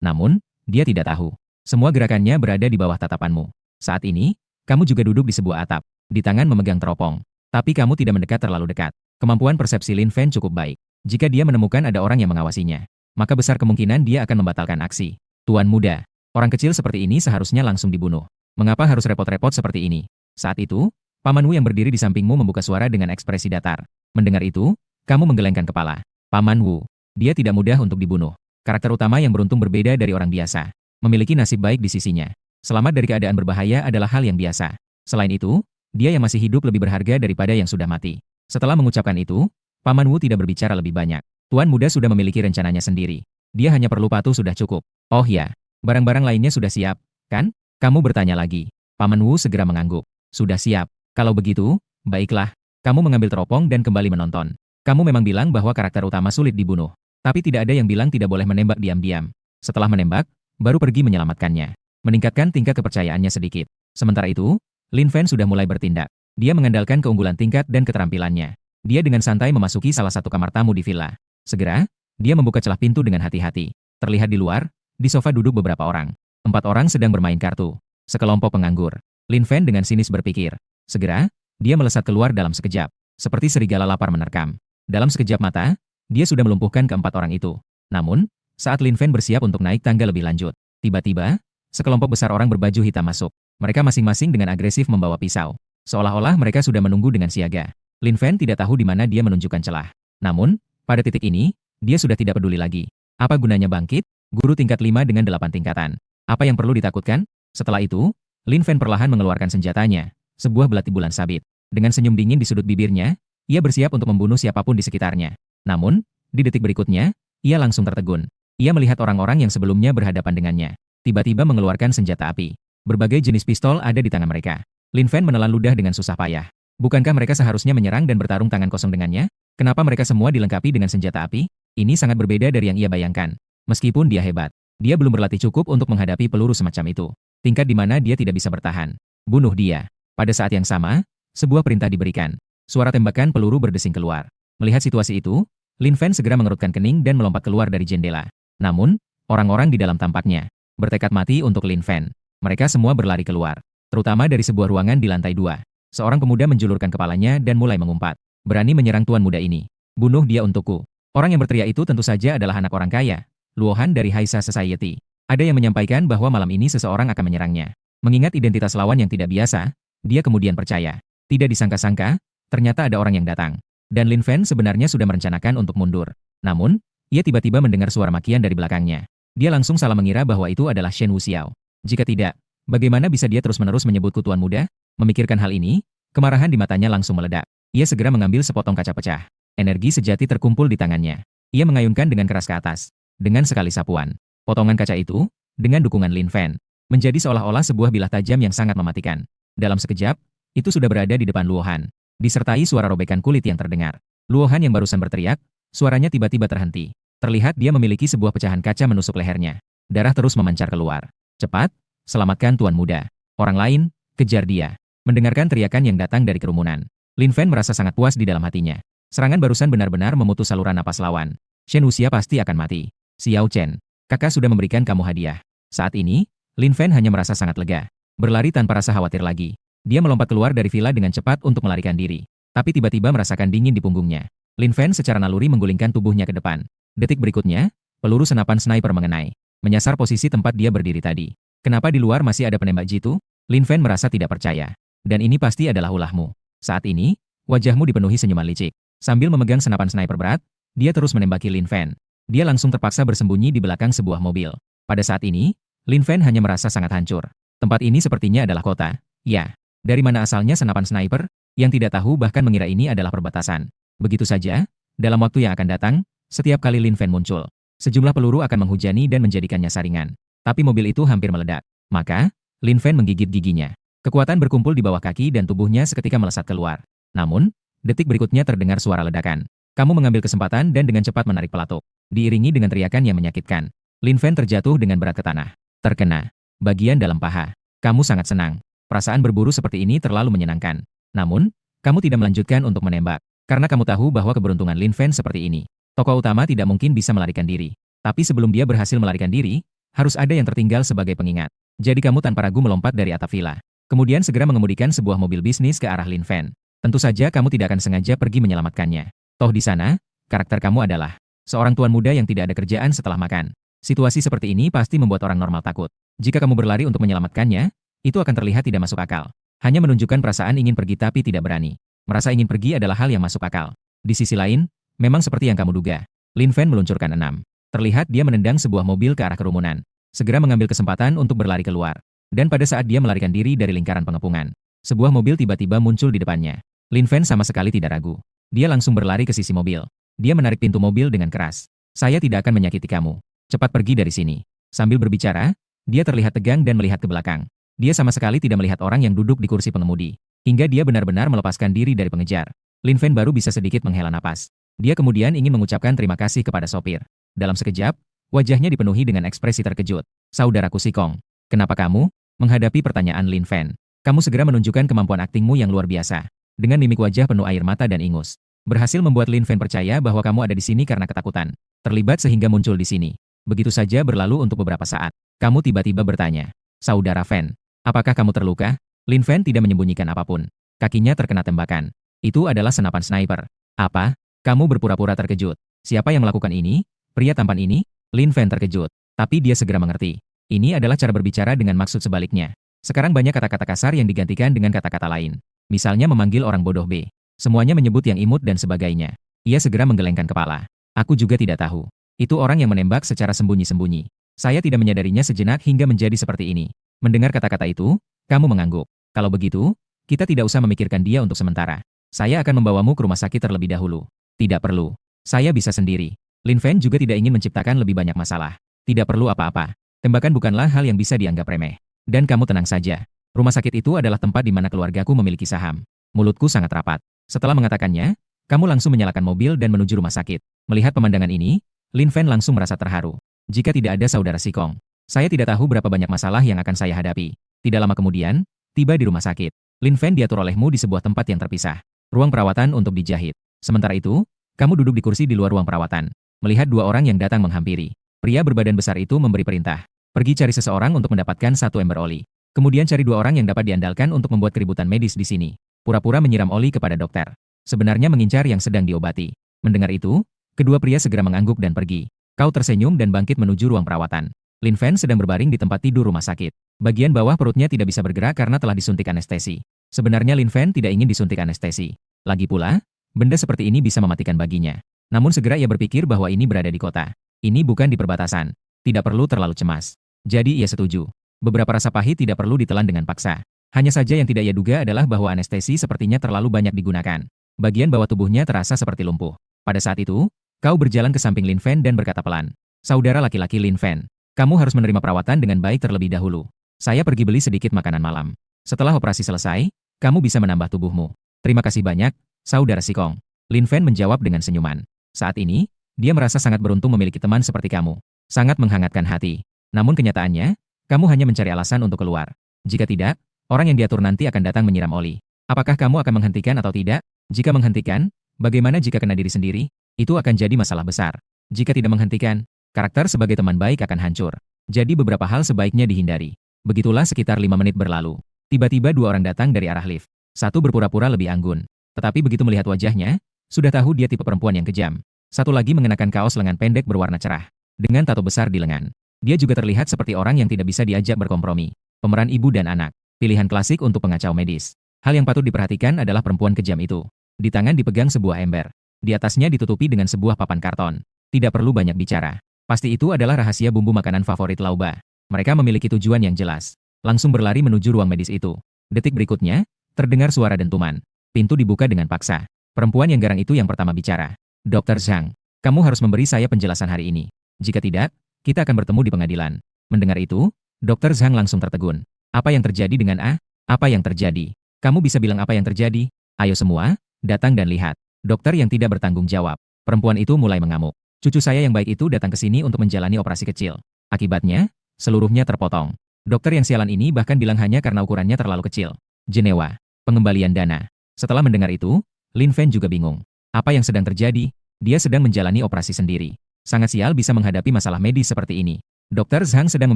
Namun, dia tidak tahu. Semua gerakannya berada di bawah tatapanmu. Saat ini, kamu juga duduk di sebuah atap. Di tangan memegang teropong. Tapi kamu tidak mendekat terlalu dekat. Kemampuan persepsi Lin Fan cukup baik. Jika dia menemukan ada orang yang mengawasinya, maka besar kemungkinan dia akan membatalkan aksi. Tuan muda, orang kecil seperti ini seharusnya langsung dibunuh. Mengapa harus repot-repot seperti ini? Saat itu, Paman Wu yang berdiri di sampingmu membuka suara dengan ekspresi datar. Mendengar itu, kamu menggelengkan kepala. Paman Wu, dia tidak mudah untuk dibunuh. Karakter utama yang beruntung berbeda dari orang biasa. Memiliki nasib baik di sisinya. Selamat dari keadaan berbahaya adalah hal yang biasa. Selain itu, dia yang masih hidup lebih berharga daripada yang sudah mati. Setelah mengucapkan itu, Paman Wu tidak berbicara lebih banyak. Tuan muda sudah memiliki rencananya sendiri. Dia hanya perlu patuh sudah cukup. Oh ya, barang-barang lainnya sudah siap, kan? Kamu bertanya lagi. Paman Wu segera mengangguk. Sudah siap. Kalau begitu, baiklah. Kamu mengambil teropong dan kembali menonton. Kamu memang bilang bahwa karakter utama sulit dibunuh. Tapi tidak ada yang bilang tidak boleh menembak diam-diam. Setelah menembak, baru pergi menyelamatkannya. Meningkatkan tingkat kepercayaannya sedikit. Sementara itu, Lin Fan sudah mulai bertindak. Dia mengandalkan keunggulan tingkat dan keterampilannya. Dia dengan santai memasuki salah satu kamar tamu di villa. Segera, dia membuka celah pintu dengan hati-hati. Terlihat di luar, di sofa duduk beberapa orang. 4 orang sedang bermain kartu. Sekelompok penganggur. Lin Fan dengan sinis berpikir. Segera, dia melesat keluar dalam sekejap. Seperti serigala lapar menerkam. Dalam sekejap mata, dia sudah melumpuhkan ke-4 orang itu. Namun, saat Lin Fan bersiap untuk naik tangga lebih lanjut, tiba-tiba, sekelompok besar orang berbaju hitam masuk. Mereka masing-masing dengan agresif membawa pisau. Seolah-olah mereka sudah menunggu dengan siaga. Lin Fan tidak tahu di mana dia menunjukkan celah. Namun, pada titik ini, dia sudah tidak peduli lagi. Apa gunanya bangkit? Guru tingkat 5 dengan 8 tingkatan. Apa yang perlu ditakutkan? Setelah itu, Lin Fan perlahan mengeluarkan senjatanya. Sebuah belati bulan sabit. Dengan senyum dingin di sudut bibirnya, ia bersiap untuk membunuh siapapun di sekitarnya. Namun, di detik berikutnya, ia langsung tertegun. Ia melihat orang-orang yang sebelumnya berhadapan dengannya. Tiba-tiba mengeluarkan senjata api. Berbagai jenis pistol ada di tangan mereka. Lin Fan menelan ludah dengan susah payah. Bukankah mereka seharusnya menyerang dan bertarung tangan kosong dengannya? Kenapa mereka semua dilengkapi dengan senjata api? Ini sangat berbeda dari yang ia bayangkan. Meskipun dia hebat, dia belum berlatih cukup untuk menghadapi peluru semacam itu. Tingkat di mana dia tidak bisa bertahan. Bunuh dia. Pada saat yang sama, sebuah perintah diberikan. Suara tembakan peluru berdesing keluar. Melihat situasi itu, Lin Fan segera mengerutkan kening dan melompat keluar dari jendela. Namun, orang-orang di dalam tampaknya bertekad mati untuk Lin Fan. Mereka semua berlari keluar, terutama dari sebuah ruangan di lantai 2. Seorang pemuda menjulurkan kepalanya dan mulai mengumpat. Berani menyerang tuan muda ini. Bunuh dia untukku. Orang yang berteriak itu tentu saja adalah anak orang kaya, Luohan dari Haisa Society. Ada yang menyampaikan bahwa malam ini seseorang akan menyerangnya. Mengingat identitas lawan yang tidak biasa, dia kemudian percaya. Tidak disangka-sangka, ternyata ada orang yang datang. Dan Lin Fan sebenarnya sudah merencanakan untuk mundur. Namun, ia tiba-tiba mendengar suara makian dari belakangnya. Dia langsung salah mengira bahwa itu adalah Shen Wuxiao. Jika tidak, bagaimana bisa dia terus-menerus menyebutku tuan muda? Memikirkan hal ini, kemarahan di matanya langsung meledak. Ia segera mengambil sepotong kaca pecah. Energi sejati terkumpul di tangannya. Ia mengayunkan dengan keras ke atas. Dengan sekali sapuan, potongan kaca itu, dengan dukungan Lin Fan, menjadi seolah-olah sebuah bilah tajam yang sangat mematikan. Dalam sekejap, itu sudah berada di depan Luohan. Disertai suara robekan kulit yang terdengar. Luohan yang barusan berteriak, suaranya tiba-tiba terhenti. Terlihat dia memiliki sebuah pecahan kaca menusuk lehernya. Darah terus memancar keluar. Cepat, selamatkan tuan muda. Orang lain, kejar dia. Mendengarkan teriakan yang datang dari kerumunan, Lin Fan merasa sangat puas di dalam hatinya. Serangan barusan benar-benar memutus saluran napas lawan. Shen Wuxia pasti akan mati. Xiao Chen, kakak sudah memberikan kamu hadiah. Saat ini, Lin Fan hanya merasa sangat lega. Berlari tanpa rasa khawatir lagi. Dia melompat keluar dari villa dengan cepat untuk melarikan diri. Tapi tiba-tiba merasakan dingin di punggungnya. Lin Fan secara naluri menggulingkan tubuhnya ke depan. Detik berikutnya, peluru senapan sniper mengenai. Menyasar posisi tempat dia berdiri tadi. Kenapa di luar masih ada penembak jitu? Lin Fan merasa tidak percaya. Dan ini pasti adalah ulahmu. Saat ini, wajahmu dipenuhi senyuman licik. Sambil memegang senapan sniper berat, dia terus menembaki Lin Fan. Dia langsung terpaksa bersembunyi di belakang sebuah mobil. Pada saat ini, Lin Fan hanya merasa sangat hancur. Tempat ini sepertinya adalah kota. Ya, dari mana asalnya senapan sniper? Yang tidak tahu bahkan mengira ini adalah perbatasan. Begitu saja, dalam waktu yang akan datang, setiap kali Lin Fan muncul, sejumlah peluru akan menghujani dan menjadikannya saringan. Tapi mobil itu hampir meledak. Maka, Lin Fan menggigit giginya. Kekuatan berkumpul di bawah kaki dan tubuhnya seketika melesat keluar. Namun, Detik berikutnya terdengar suara ledakan. Kamu mengambil kesempatan dan dengan cepat menarik pelatuk. Diiringi dengan teriakan yang menyakitkan. Lin Fen terjatuh dengan berat ke tanah. Terkena bagian dalam paha. Kamu sangat senang. Perasaan berburu seperti ini terlalu menyenangkan. Namun, kamu tidak melanjutkan untuk menembak. Karena kamu tahu bahwa keberuntungan Lin Fen seperti ini. Tokoh utama tidak mungkin bisa melarikan diri. Tapi sebelum dia berhasil melarikan diri, harus ada yang tertinggal sebagai pengingat. Jadi kamu tanpa ragu melompat dari atap villa. Kemudian segera mengemudikan sebuah mobil bisnis ke arah Lin Fen. Tentu saja kamu tidak akan sengaja pergi menyelamatkannya. Toh di sana, karakter kamu adalah seorang tuan muda yang tidak ada kerjaan setelah makan. Situasi seperti ini pasti membuat orang normal takut. Jika kamu berlari untuk menyelamatkannya, itu akan terlihat tidak masuk akal. Hanya menunjukkan perasaan ingin pergi tapi tidak berani. Merasa ingin pergi adalah hal yang masuk akal. Di sisi lain, memang seperti yang kamu duga. Lin Fen meluncurkan 6. Terlihat dia menendang sebuah mobil ke arah kerumunan. Segera mengambil kesempatan untuk berlari keluar. Dan pada saat dia melarikan diri dari lingkaran pengepungan, sebuah mobil tiba-tiba muncul di depannya. Lin Fen sama sekali tidak ragu. Dia langsung berlari ke sisi mobil. Dia menarik pintu mobil dengan keras. Saya tidak akan menyakiti kamu. Cepat pergi dari sini. Sambil berbicara, dia terlihat tegang dan melihat ke belakang. Dia sama sekali tidak melihat orang yang duduk di kursi pengemudi. Hingga dia benar-benar melepaskan diri dari pengejar. Lin Fen baru bisa sedikit menghela napas. Dia kemudian ingin mengucapkan terima kasih kepada sopir. Dalam sekejap, wajahnya dipenuhi dengan ekspresi terkejut. Saudaraku Sikong, kenapa kamu? Menghadapi pertanyaan Lin Fen, kamu segera menunjukkan kemampuan aktingmu yang luar biasa. Dengan mimik wajah penuh air mata dan ingus. Berhasil membuat Lin Fen percaya bahwa kamu ada di sini karena ketakutan. Terlibat sehingga muncul di sini. Begitu saja berlalu untuk beberapa saat. Kamu tiba-tiba bertanya, Saudara Fen, apakah kamu terluka? Lin Fen tidak menyembunyikan apapun. Kakinya terkena tembakan. Itu adalah senapan sniper. Apa? Kamu berpura-pura terkejut. Siapa yang melakukan ini? Pria tampan ini? Lin Fen terkejut. Tapi dia segera mengerti. Ini adalah cara berbicara dengan maksud sebaliknya. Sekarang banyak kata-kata kasar yang digantikan dengan kata-kata lain. Misalnya memanggil orang bodoh B. Semuanya menyebut yang imut dan sebagainya. Ia segera menggelengkan kepala. Aku juga tidak tahu. Itu orang yang menembak secara sembunyi-sembunyi. Saya tidak menyadarinya sejenak hingga menjadi seperti ini. Mendengar kata-kata itu, kamu mengangguk. Kalau begitu, kita tidak usah memikirkan dia untuk sementara. Saya akan membawamu ke rumah sakit terlebih dahulu. Tidak perlu. Saya bisa sendiri. Lin Fen juga tidak ingin menciptakan lebih banyak masalah. Tidak perlu apa-apa. Tembakan bukanlah hal yang bisa dianggap remeh. Dan kamu tenang saja. Rumah sakit itu adalah tempat di mana keluargaku memiliki saham. Mulutku sangat rapat. Setelah mengatakannya, kamu langsung menyalakan mobil dan menuju rumah sakit. Melihat pemandangan ini, Lin Fen langsung merasa terharu. Jika tidak ada saudara Sikong, saya tidak tahu berapa banyak masalah yang akan saya hadapi. Tidak lama kemudian, tiba di rumah sakit. Lin Fen diatur olehmu di sebuah tempat yang terpisah. Ruang perawatan untuk dijahit. Sementara itu, kamu duduk di kursi di luar ruang perawatan. Melihat dua orang yang datang menghampiri. Pria berbadan besar itu memberi perintah. Pergi cari seseorang untuk mendapatkan 1 ember oli. Kemudian cari 2 orang yang dapat diandalkan untuk membuat keributan medis di sini. Pura-pura menyiram oli kepada dokter. Sebenarnya mengincar yang sedang diobati. Mendengar itu, kedua pria segera mengangguk dan pergi. Kau tersenyum dan bangkit menuju ruang perawatan. Lin Fen sedang berbaring di tempat tidur rumah sakit. Bagian bawah perutnya tidak bisa bergerak karena telah disuntik anestesi. Sebenarnya Lin Fen tidak ingin disuntik anestesi. Lagi pula, benda seperti ini bisa mematikan baginya. Namun segera ia berpikir bahwa ini berada di kota. Ini bukan di perbatasan. Tidak perlu terlalu cemas. Jadi ia setuju. Beberapa rasa pahit tidak perlu ditelan dengan paksa. Hanya saja yang tidak ia duga adalah bahwa anestesi sepertinya terlalu banyak digunakan. Bagian bawah tubuhnya terasa seperti lumpuh. Pada saat itu, kau berjalan ke samping Lin Fen dan berkata pelan. Saudara laki-laki Lin Fen, kamu harus menerima perawatan dengan baik terlebih dahulu. Saya pergi beli sedikit makanan malam. Setelah operasi selesai, kamu bisa menambah tubuhmu. Terima kasih banyak, saudara Sikong. Lin Fen menjawab dengan senyuman. Saat ini, dia merasa sangat beruntung memiliki teman seperti kamu. Sangat menghangatkan hati. Namun kenyataannya, kamu hanya mencari alasan untuk keluar. Jika tidak, orang yang diatur nanti akan datang menyiram oli. Apakah kamu akan menghentikan atau tidak? Jika menghentikan, bagaimana jika kena diri sendiri? Itu akan jadi masalah besar. Jika tidak menghentikan, karakter sebagai teman baik akan hancur. Jadi beberapa hal sebaiknya dihindari. Begitulah sekitar 5 menit berlalu. Tiba-tiba 2 orang datang dari arah lift. Satu berpura-pura lebih anggun. Tetapi begitu melihat wajahnya, sudah tahu dia tipe perempuan yang kejam. Satu lagi mengenakan kaos lengan pendek berwarna cerah. Dengan tato besar di lengan. Dia juga terlihat seperti orang yang tidak bisa diajak berkompromi. Pemeran ibu dan anak. Pilihan klasik untuk pengacau medis. Hal yang patut diperhatikan adalah perempuan kejam itu. Di tangan dipegang sebuah ember. Di atasnya ditutupi dengan sebuah papan karton. Tidak perlu banyak bicara. Pasti itu adalah rahasia bumbu makanan favorit Lauba. Mereka memiliki tujuan yang jelas. Langsung berlari menuju ruang medis itu. Detik berikutnya, terdengar suara dentuman. Pintu dibuka dengan paksa. Perempuan yang garang itu yang pertama bicara. Dr. Zhang, kamu harus memberi saya penjelasan hari ini. Jika tidak, kita akan bertemu di pengadilan. Mendengar itu, Dr. Zhang langsung tertegun. Apa yang terjadi dengan A? Apa yang terjadi? Kamu bisa bilang apa yang terjadi? Ayo semua, Datang dan lihat. Dokter yang tidak bertanggung jawab. Perempuan itu mulai mengamuk. Cucu saya yang baik itu datang ke sini untuk menjalani operasi kecil. Akibatnya, seluruhnya terpotong. Dokter yang sialan ini bahkan bilang hanya karena ukurannya terlalu kecil. Jenewa. Pengembalian dana. Setelah mendengar itu, Lin Fen juga bingung. Apa yang sedang terjadi? Dia sedang menjalani operasi sendiri. Sangat sial bisa menghadapi masalah medis seperti ini. Dokter Zhang sedang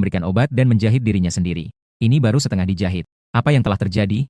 memberikan obat dan menjahit dirinya sendiri. Ini baru setengah dijahit. Apa yang telah terjadi?